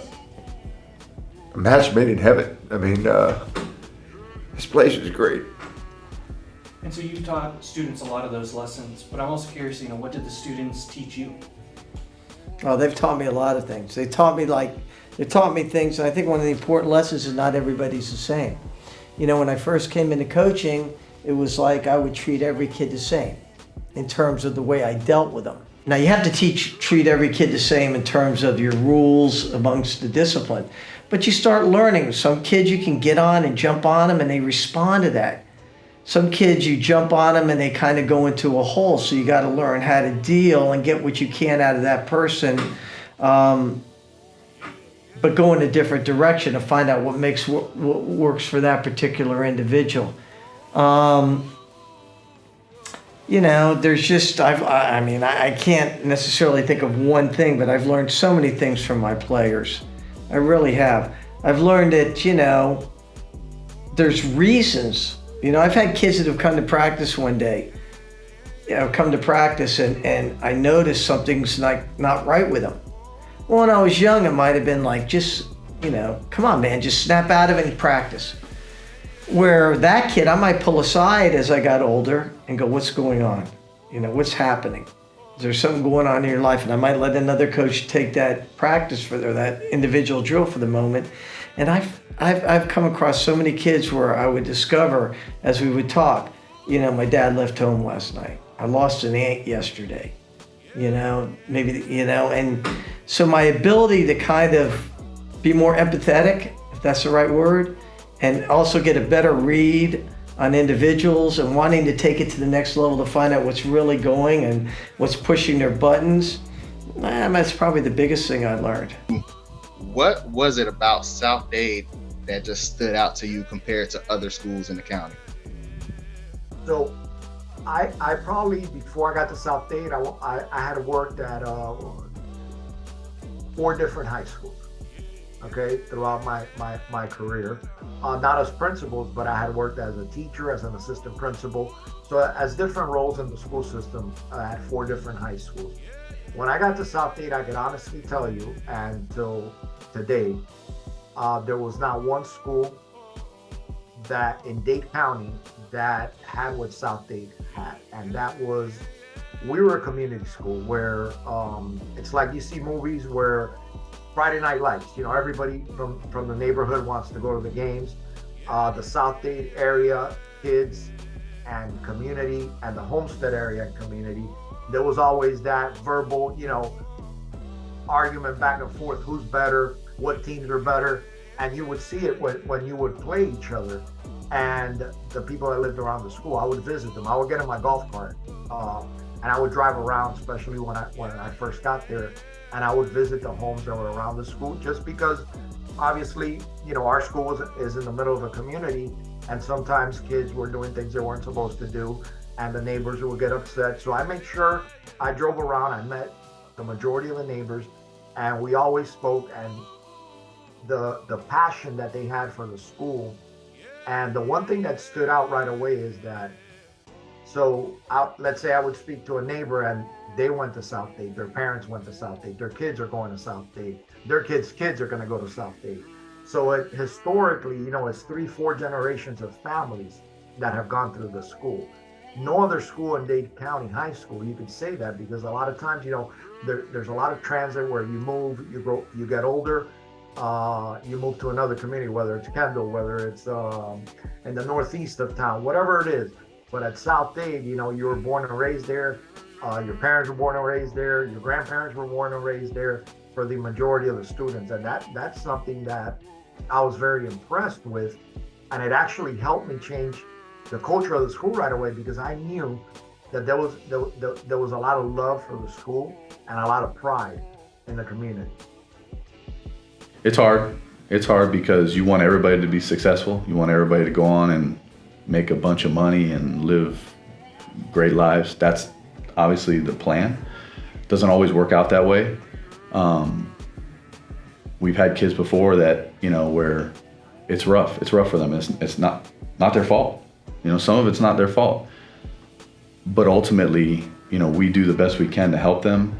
match made in heaven. I mean, this place was great. And so you've taught students a lot of those lessons, but I'm also curious, what did the students teach you? Oh, they've taught me a lot of things. They taught me things, and I think one of the important lessons is not everybody's the same. When I first came into coaching, it was like I would treat every kid the same in terms of the way I dealt with them. Now you have to treat every kid the same in terms of your rules amongst the discipline, but you start learning. Some kids you can get on and jump on them and they respond to that. Some kids you jump on them and they kind of go into a hole, so you got to learn how to deal and get what you can out of that person, but go in a different direction to find out what works for that particular individual. There's just, I can't necessarily think of one thing, but I've learned so many things from my players. I really have. I've learned that, there's reasons. I've had kids that have come to practice one day, and I noticed something's not right with them. Well, when I was young, it might have been like, just, come on, man, just snap out of it and practice. Where that kid, I might pull aside as I got older and go, what's going on? What's happening? Is there something going on in your life? And I might let another coach take that practice or that individual drill for the moment. And I've come across so many kids where I would discover as we would talk, my dad left home last night. I lost an aunt yesterday. And so my ability to kind of be more empathetic, if that's the right word, and also get a better read on individuals and wanting to take it to the next level to find out what's really going and what's pushing their buttons, that's probably the biggest thing I learned. What was it about South Dade that just stood out to you compared to other schools in the county? So I probably, before I got to South Dade, I had worked at 4 different high schools. Okay, throughout my career, not as principals, but I had worked as a teacher, as an assistant principal, so as different roles in the school system at 4 different high schools. When I got to South Dade, I could honestly tell you, until today, there was not one school that in Dade County that had what South Dade had, and that was we were a community school where it's like you see movies where Friday Night Lights, everybody from the neighborhood wants to go to the games. The South Dade area kids and community and the Homestead area and community, there was always that verbal, argument back and forth, who's better, what teams are better. And you would see it when you would play each other. And the people that lived around the school, I would visit them. I would get in my golf cart and I would drive around, especially when I first got there. And I would visit the homes that were around the school, just because obviously, our school is in the middle of a community, and sometimes kids were doing things they weren't supposed to do, and the neighbors would get upset. So I made sure I drove around, I met the majority of the neighbors, and we always spoke, and the passion that they had for the school. And the one thing that stood out right away is that, let's say I would speak to a neighbor and they went to South Dade, their parents went to South Dade, their kids are going to South Dade, their kids' kids are going to go to South Dade. So historically, it's 3-4 generations of families that have gone through the school. No other school in Dade County high school, you could say that, because a lot of times, there's a lot of transit where you move, you get older, you move to another community, whether it's Kendall, whether it's in the northeast of town, whatever it is. But at South Dade, you were born and raised there. Your parents were born and raised there. Your grandparents were born and raised there for the majority of the students. And that's something that I was very impressed with. And it actually helped me change the culture of the school right away, because I knew that there was a lot of love for the school and a lot of pride in the community. It's hard. It's hard because you want everybody to be successful. You want everybody to go on and make a bunch of money and live great lives. That's obviously the plan. Doesn't always work out that way. We've had kids before that, where it's rough. It's rough for them. It's not their fault. Some of it's not their fault. But ultimately, we do the best we can to help them.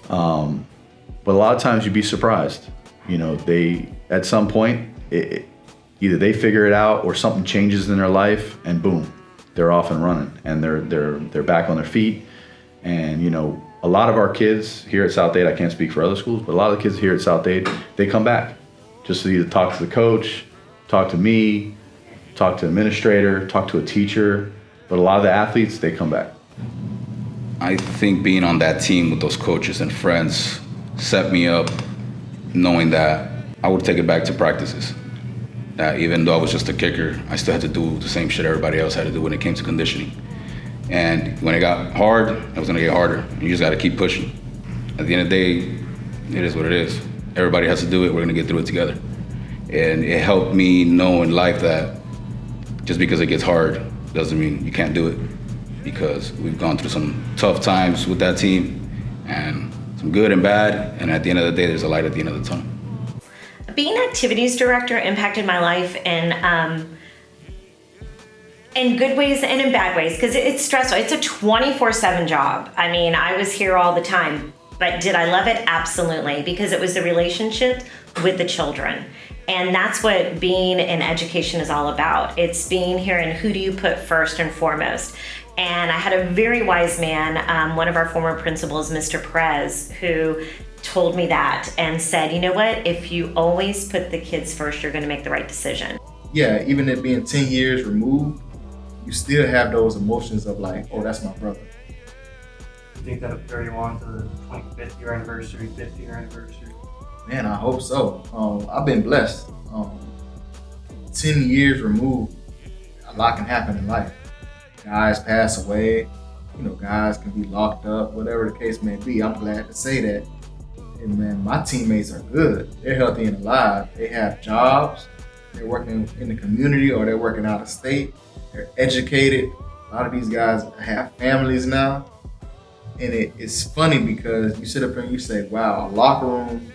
But a lot of times you'd be surprised. They, at some point, either they figure it out or something changes in their life, and boom, they're off and running, and they're back on their feet. And a lot of our kids here at South Dade, I can't speak for other schools, but a lot of the kids here at South Dade, they come back just to either talk to the coach, talk to me, talk to the administrator, talk to a teacher. But a lot of the athletes, they come back. I think being on that team with those coaches and friends set me up knowing that I would take it back to practices. That even though I was just a kicker, I still had to do the same shit everybody else had to do when it came to conditioning. And when it got hard, it was gonna get harder. You just gotta keep pushing. At the end of the day, it is what it is. Everybody has to do it, we're gonna get through it together. And it helped me know in life that just because it gets hard doesn't mean you can't do it. Because we've gone through some tough times with that team, and some good and bad, and at the end of the day, there's a light at the end of the tunnel. Being activities director impacted my life in good ways and in bad ways, because it's stressful. It's a 24/7 job. I mean, I was here all the time, but did I love it? Absolutely, because it was the relationship with the children. And that's what being in education is all about. It's being here and who do you put first and foremost. And I had a very wise man, one of our former principals, Mr. Perez, who told me that and said, you know what, if you always put the kids first, you're gonna make the right decision. Yeah, even it being 10 years removed, you still have those emotions of like, oh, that's my brother. You think that'll carry you on to the 25th year anniversary, 50th year anniversary? Man, I hope so. I've been blessed. 10 years removed, a lot can happen in life. Guys pass away, guys can be locked up, whatever the case may be. I'm glad to say that. And man, my teammates are good. They're healthy and alive. They have jobs. They're working in the community or they're working out of state. They're educated. A lot of these guys have families now. And it's funny because you sit up here and you say, wow, a locker room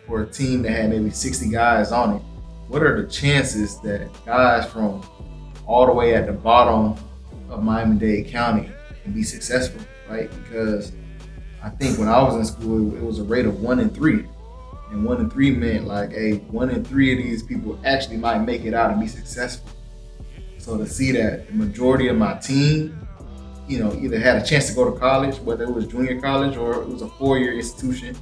for a team that had maybe 60 guys on it. What are the chances that guys from all the way at the bottom of Miami-Dade County can be successful, right? Because I think when I was in school, it was a rate of 1 in 3. And 1 in 3 meant like, hey, 1 in 3 of these people actually might make it out and be successful. So to see that the majority of my team either had a chance to go to college, whether it was junior college or it was a 4-year institution.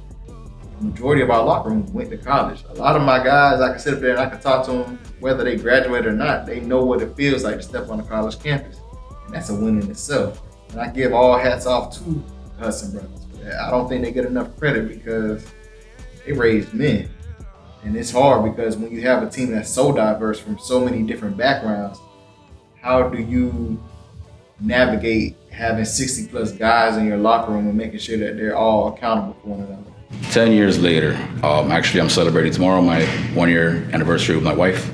The majority of our locker room went to college. A lot of my guys, I can sit up there and I can talk to them, whether they graduated or not, they know what it feels like to step on a college campus. And that's a win in itself. And I give all hats off to the Hudson brothers for that. I don't think they get enough credit because they raised men. And it's hard because when you have a team that's so diverse from so many different backgrounds, how do you navigate having 60 plus guys in your locker room and making sure that they're all accountable for one another? 10 years later, actually I'm celebrating tomorrow my 1-year anniversary with my wife,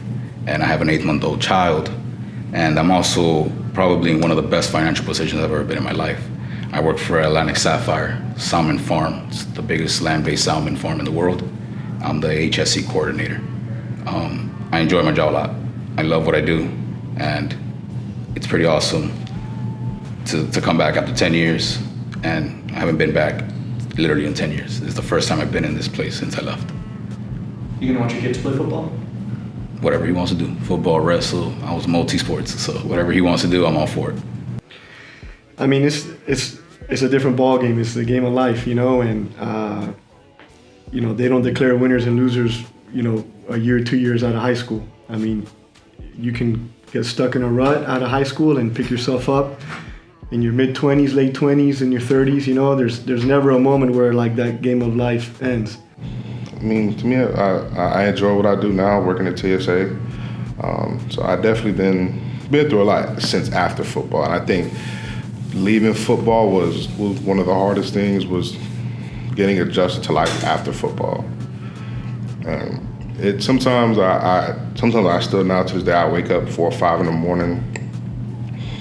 and I have an 8-month-old child. And I'm also probably in one of the best financial positions I've ever been in my life. I work for Atlantic Sapphire Salmon Farm. It's the biggest land-based salmon farm in the world. I'm the HSC coordinator. I enjoy my job a lot. I love what I do, and it's pretty awesome to come back after 10 years, and I haven't been back literally in 10 years. It's the first time I've been in this place since I left. You gonna want your kid to play football? Whatever he wants to do, football, wrestle. I was multi-sports, so whatever he wants to do, I'm all for it. I mean, it's a different ball game. It's the game of life, and they don't declare winners and losers, a year, 2 years out of high school. I mean, you can get stuck in a rut out of high school and pick yourself up in your mid-20s, late 20s, in your 30s. There's never a moment where like that game of life ends. I mean, to me, I enjoy what I do now, working at TSA. So I definitely been through a lot since after football. And I think leaving football was one of the hardest things, was getting adjusted to life after football. Sometimes I still now to this day, I wake up 4 or 5 in the morning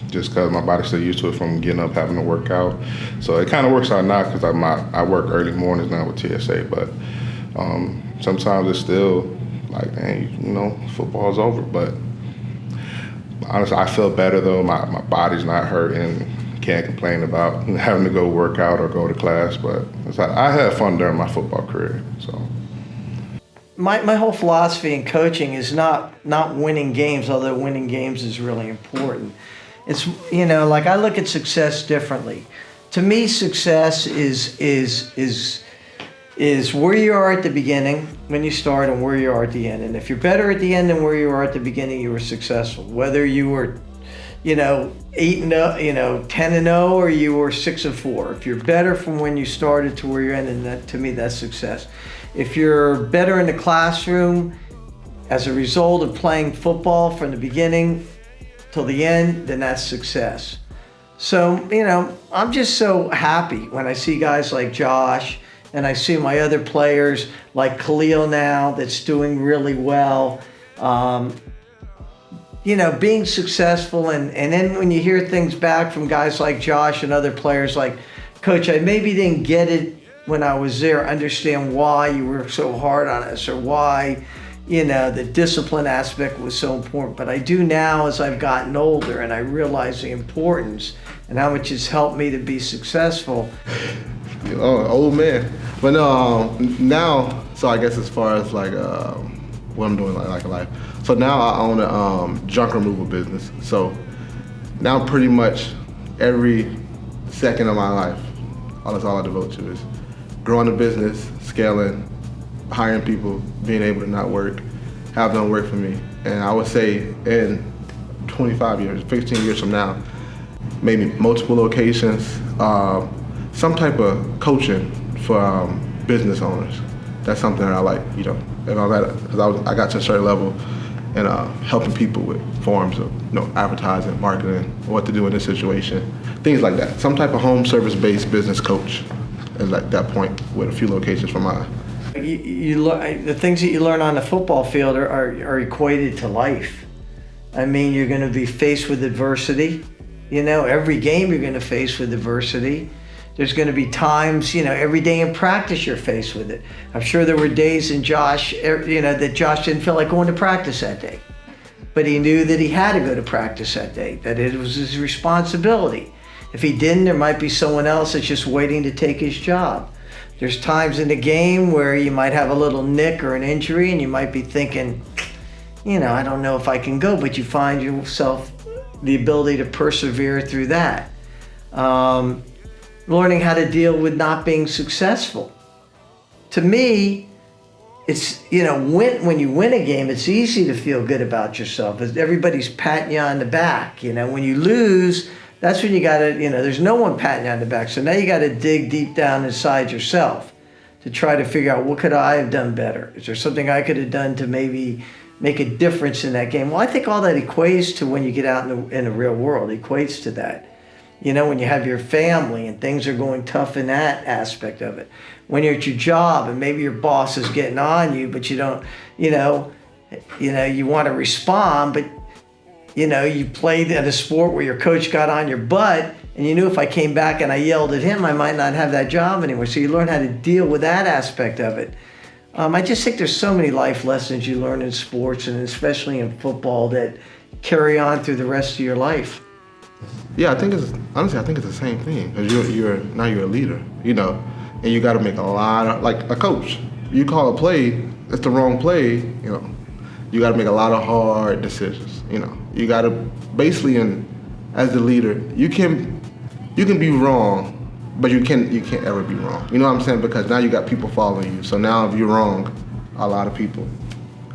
just because my body's still used to it from getting up, having to work out. So it kind of works out now because I work early mornings now with TSA, but sometimes it's still like, dang, football's over. But honestly, I feel better though. My body's not hurting. Can't complain about having to go work out or go to class, but I had fun during my football career. So my whole philosophy in coaching is not winning games, although winning games is really important. It's I look at success differently. To me, success is where you are at the beginning when you start and where you are at the end. And if you're better at the end than where you are at the beginning, you were successful. Whether you were 8-0, 10-0, or you were 6-4. If you're better from when you started to where you're ending, that to me that's success. If you're better in the classroom as a result of playing football from the beginning till the end, then that's success. So, I'm just so happy when I see guys like Josh and I see my other players like Khalil now that's doing really well. Being successful, and then when you hear things back from guys like Josh and other players like, Coach, I maybe didn't get it when I was there, understand why you were so hard on us or why, the discipline aspect was so important. But I do now as I've gotten older and I realize the importance and how much it's helped me to be successful. Old man. But now, so I guess as far as like what I'm doing like in life. So now I own a junk removal business. So now pretty much every second of my life, that's all I devote to is growing the business, scaling, hiring people, being able to not work, have them work for me. And I would say in 25 years, 15 years from now, maybe multiple locations, some type of coaching for business owners. That's something that I like, if I'm at it, because I got to a certain level and helping people with forms of advertising, marketing, what to do in this situation, things like that. Some type of home service-based business coach is at that point with a few locations from mine. The things that you learn on the football field are equated to life. I mean, you're going to be faced with adversity. Every game you're going to face with adversity. There's going to be times, every day in practice you're faced with it. I'm sure there were days in Josh, that Josh didn't feel like going to practice that day. But he knew that he had to go to practice that day, that it was his responsibility. If he didn't, there might be someone else that's just waiting to take his job. There's times in the game where you might have a little nick or an injury and you might be thinking, I don't know if I can go, but you find yourself the ability to persevere through that. learning how to deal with not being successful. To me, it's, when you win a game, it's easy to feel good about yourself. Everybody's patting you on the back. When you lose, that's when you gotta, there's no one patting you on the back. So now you gotta dig deep down inside yourself to try to figure out, what could I have done better? Is there something I could have done to maybe make a difference in that game? Well, I think all that equates to when you get out in the real world, equates to that. When you have your family and things are going tough in that aspect of it. When you're at your job and maybe your boss is getting on you, but you don't, you want to respond, but you played at a sport where your coach got on your butt and you knew if I came back and I yelled at him, I might not have that job anymore. So you learn how to deal with that aspect of it. I just think there's so many life lessons you learn in sports, and especially in football, that carry on through the rest of your life. Yeah, I think it's the same thing, because you're a leader, and you got to make a lot of, like a coach. You call a play, it's the wrong play, you got to make a lot of hard decisions. You got to basically, as the leader, you can be wrong, but you can't ever be wrong. You know what I'm saying? Because now you got people following you. So now if you're wrong, a lot of people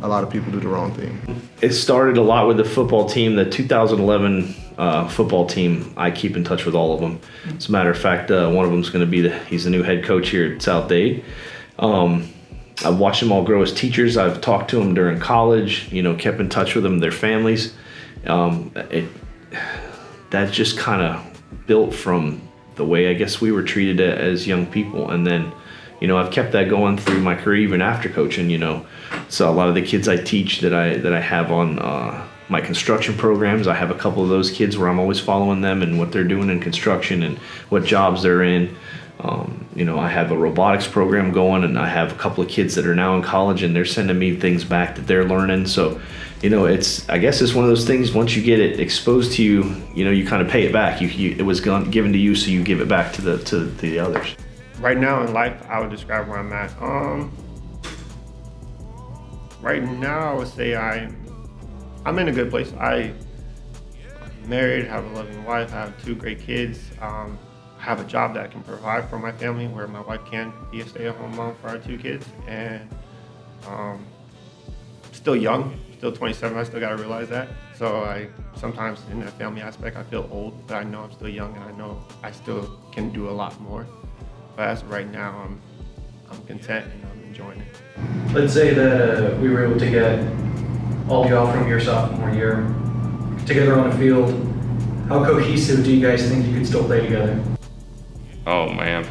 do the wrong thing. It started a lot with the football team, the 2011 football team. I keep in touch with all of them. As a matter of fact, one of them is going to be he's the new head coach here at South Dade. I've watched them all grow as teachers. I've talked to them during college, kept in touch with them, their families. That just kind of built from the way I guess we were treated as young people. And then, I've kept that going through my career even after coaching, So a lot of the kids I teach that I have on my construction programs, I have a couple of those kids where I'm always following them and what they're doing in construction and what jobs they're in. I have a robotics program going, and I have a couple of kids that are now in college, and they're sending me things back that they're learning. So, I guess it's one of those things, once you get it exposed to you, you kind of pay it back. It was given to you, so you give it back to the others. Right now in life, I would describe where I'm at. Right now, I would say I'm in a good place. I'm married, have a loving wife, I have 2 great kids. I have a job that I can provide for my family, where my wife can be a stay-at-home mom for our 2 kids. And still young, still 27, I still gotta realize that. So sometimes in that family aspect, I feel old, but I know I'm still young, and I know I still can do a lot more. But as of right now, I'm content and I'm enjoying it. Let's say that we were able to get all y'all from your sophomore year together on the field. How cohesive do you guys think you could still play together? Oh man.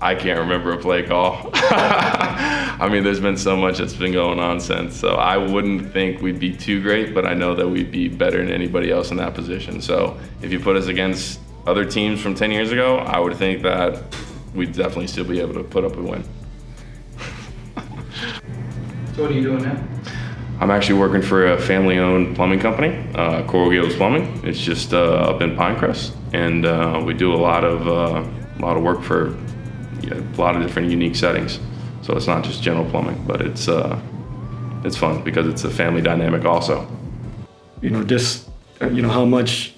I can't remember a play call. I mean, there's been so much that's been going on since, so I wouldn't think we'd be too great, but I know that we'd be better than anybody else in that position. So if you put us against other teams from 10 years ago, I would think that we'd definitely still be able to put up a win. So what are you doing now? I'm actually working for a family-owned plumbing company, Coral Gables Plumbing. It's just up in Pinecrest, and we do a lot of work for a lot of different unique settings. So it's not just general plumbing, but it's fun because it's a family dynamic also. How much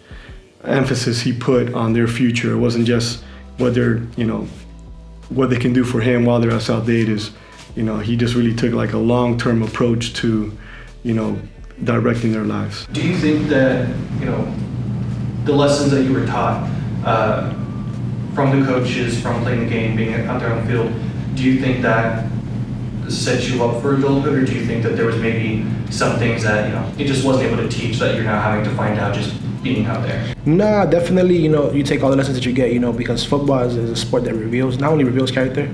emphasis he put on their future. It wasn't just what they can do for him while they're at South Dade. He just really took like a long-term approach to, directing their lives. Do you think that, the lessons that you were taught from the coaches, from playing the game, being out there on the field, do you think that sets you up for adulthood, or do you think that there was maybe some things that, he just wasn't able to teach that you're now having to find out just being out there? Nah, definitely, you take all the lessons that you get, because football is a sport that not only reveals character,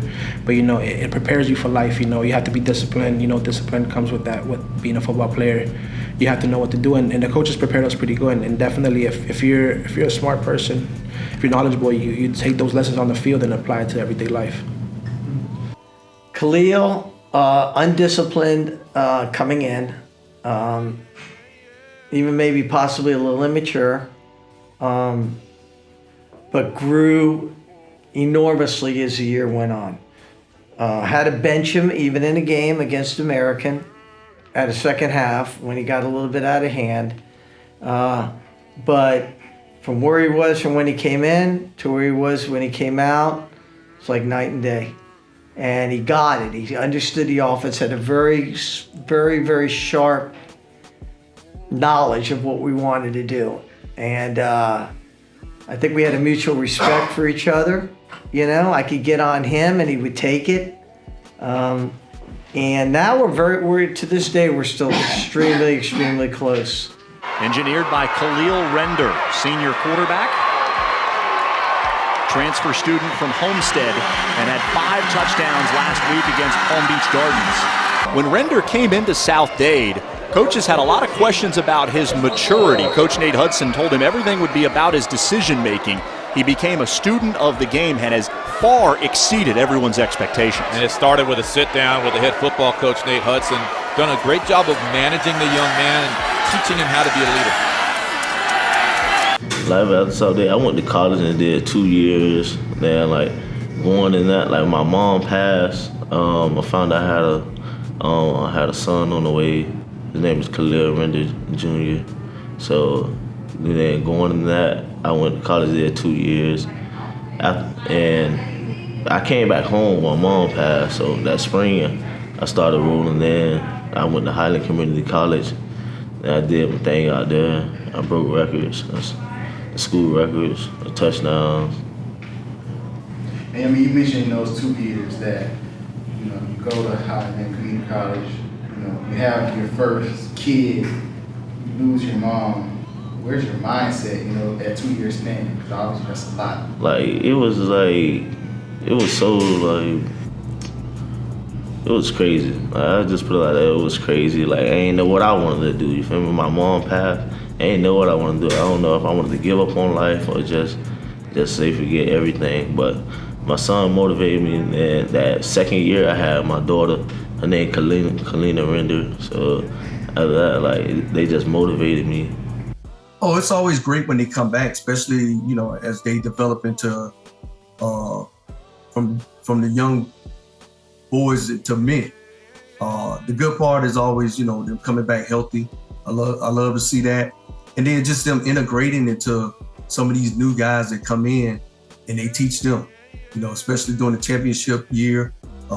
but, it prepares you for life, you have to be disciplined, discipline comes with that, with being a football player. You have to know what to do, and the coaches prepared us pretty good, and definitely if you're a smart person, if you're knowledgeable, you take those lessons on the field and apply it to everyday life. Khalil, undisciplined coming in, even maybe possibly a little immature, but grew enormously as the year went on. Had to bench him even in a game against American at a second half when he got a little bit out of hand. But from where he was from when he came in to where he was when he came out, it's like night and day. And he got it. He understood the offense, had a very, very, very sharp knowledge of what we wanted to do. And I think we had a mutual respect for each other. You know, I could get on him and he would take it. And now we're to this day, we're still extremely, extremely close. Engineered by Khalil Render, senior quarterback. Transfer student from Homestead and had 5 touchdowns last week against Palm Beach Gardens. When Render came into South Dade, coaches had a lot of questions about his maturity. Coach Nate Hudson told him everything would be about his decision-making. He became a student of the game and has far exceeded everyone's expectations. And it started with a sit-down with the head football coach, Nate Hudson. Done a great job of managing the young man and teaching him how to be a leader. Like South Dade, I went to college and did 2 years. Then, like, going in that, like, my mom passed. I found out I had a son on the way. His name is Khalil Render Jr. So then going in that, I went to college there 2 years. And I came back home when my mom passed. So that spring, I started rolling in. I went to Highland Community College. And I did my thing out there. I broke records, school records, touchdowns. And I mean, you mentioned in those 2 years that, you know, you go to Highland Community College, you know, you have your first kid, you lose your mom. Where's your mindset, you know, that 2 year span? Because obviously that's a lot. Like, it was so, like, it was crazy. Like, I just put it like that, it was crazy. Like, I ain't know what I wanted to do, you feel me? My mom passed, I ain't know what I wanted to do. I don't know if I wanted to give up on life or just say forget everything. But my son motivated me, and that second year I had my daughter, her name Kalina Render. So after that, like, they just motivated me. Oh, it's always great when they come back, especially, you know, as they develop into from the young boys to men. The good part is always, you know, them coming back healthy. I love to see that. And then just them integrating into some of these new guys that come in and they teach them, you know, especially during the championship year.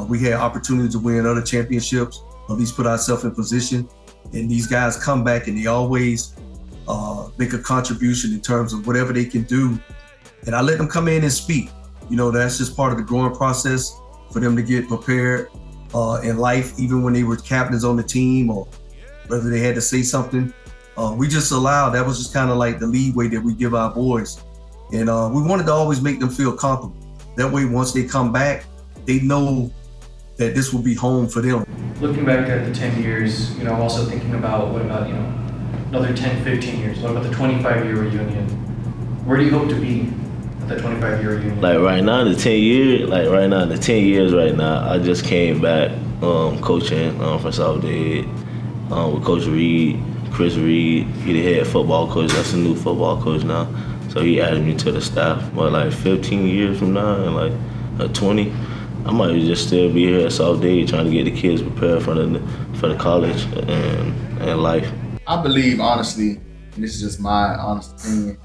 We had opportunities to win other championships, at least put ourselves in position. And these guys come back and they always make a contribution in terms of whatever they can do. And I let them come in and speak. You know, that's just part of the growing process for them to get prepared in life, even when they were captains on the team or whether they had to say something. We just allowed, that was just kind of like the leeway that we give our boys. And we wanted to always make them feel comfortable. That way, once they come back, they know that this will be home for them. Looking back at the 10 years, you know, I'm also thinking about what about, you know, another 10, 15 years? What about the 25-year reunion? Where do you hope to be at the 25-year reunion? Like right now, the 10 years right now, I just came back coaching from South Dade with Coach Reed, Chris Reed. He the head football coach. That's the new football coach now. So he added me to the staff. But like 15 years from now and like 20, I might just still be here at South Dade trying to get the kids prepared for the college and life. I believe, honestly, and this is just my honest opinion,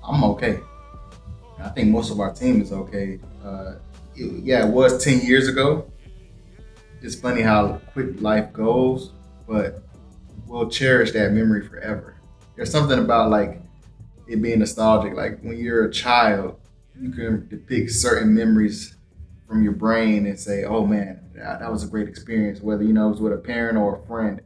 I'm okay. I think most of our team is okay. It was 10 years ago. It's funny how quick life goes, but we'll cherish that memory forever. There's something about like it being nostalgic. Like when you're a child, you can depict certain memories from your brain and say, oh man, that was a great experience, whether you know it was with a parent or a friend.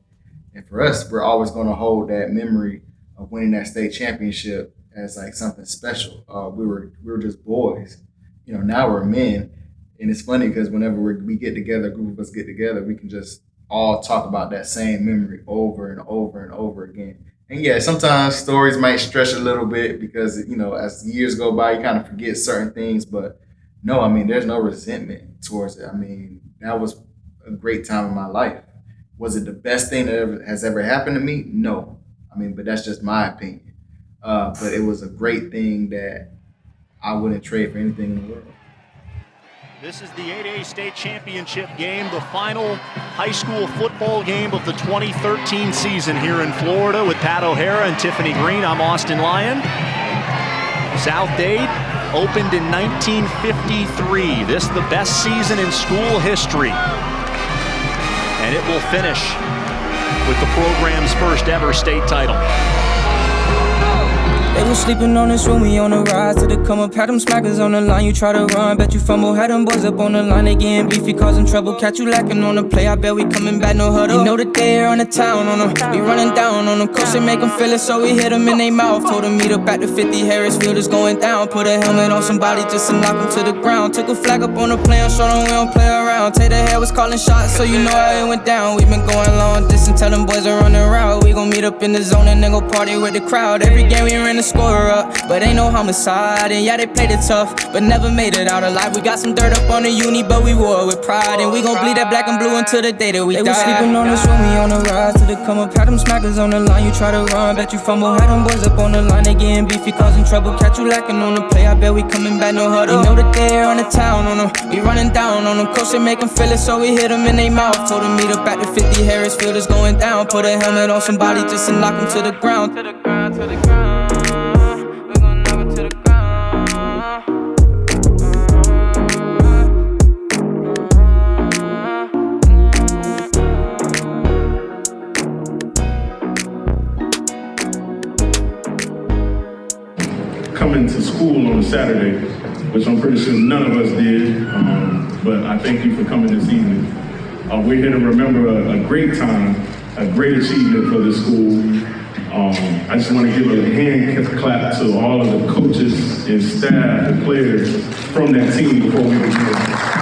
And for us, we're always going to hold that memory of winning that state championship as like something special. We were just boys, you know. Now we're men, and it's funny because whenever we get together, a group of us get together, we can just all talk about that same memory over and over and over again. And yeah, sometimes stories might stretch a little bit because, you know, as years go by, you kind of forget certain things. But no, I mean, there's no resentment towards it. I mean, that was a great time in my life. Was it the best thing that has ever happened to me? No. I mean, but that's just my opinion. But it was a great thing that I wouldn't trade for anything in the world. This is the 8A state championship game, the final high school football game of the 2013 season here in Florida with Pat O'Hara and Tiffany Green. I'm Austin Lyon. South Dade opened in 1953. This the best season in school history. And it will finish with the program's first ever state title. They was sleeping on this room, we on the rise to the come up. Had them smackers on the line, you try to run, bet you fumble. Had them boys up on the line, they getting beefy, causing trouble. Catch you lacking on the play, I bet we coming back, no huddle. You know that they're on the town on them, we running down on them. Coach, they make them feel it, so we hit them in their mouth. Told them meet up at the 50, Harrisfield is going down. Put a helmet on somebody just to knock them to the ground. Took a flag up on the play, show them we don't play around. Tay the hair was calling shots, so you know how it went down. We been going long distance, tell them boys to run the route. We gon' meet up in the zone and then go party with the crowd. Every game we ran the score up, but ain't no homicide. And yeah, they played it tough, but never made it out alive. We got some dirt up on the uni, but we wore it with pride. And we gon' bleed that black and blue until the day that we die. They was sleeping on this room, we on the rise to the come up. Had them smackers on the line, you try to run, bet you fumble. Had them boys up on the line, they getting beefy, causing trouble. Catch you lacking on the play, I bet we coming back, no huddle. You know that they're on the town on them, we running down on them. Coach, they make them feel it, so we hit them in their mouth. Told them meet up at the 50, Harrisfield is going down. Put a helmet on somebody just to knock them to the ground. To the ground, to the ground. Coming to school on a Saturday, which I'm pretty sure none of us did, but I thank you for coming this evening. We're here to remember a great time, a great achievement for the school. I just want to give a hand clap to all of the coaches and staff and players from that team before we begin.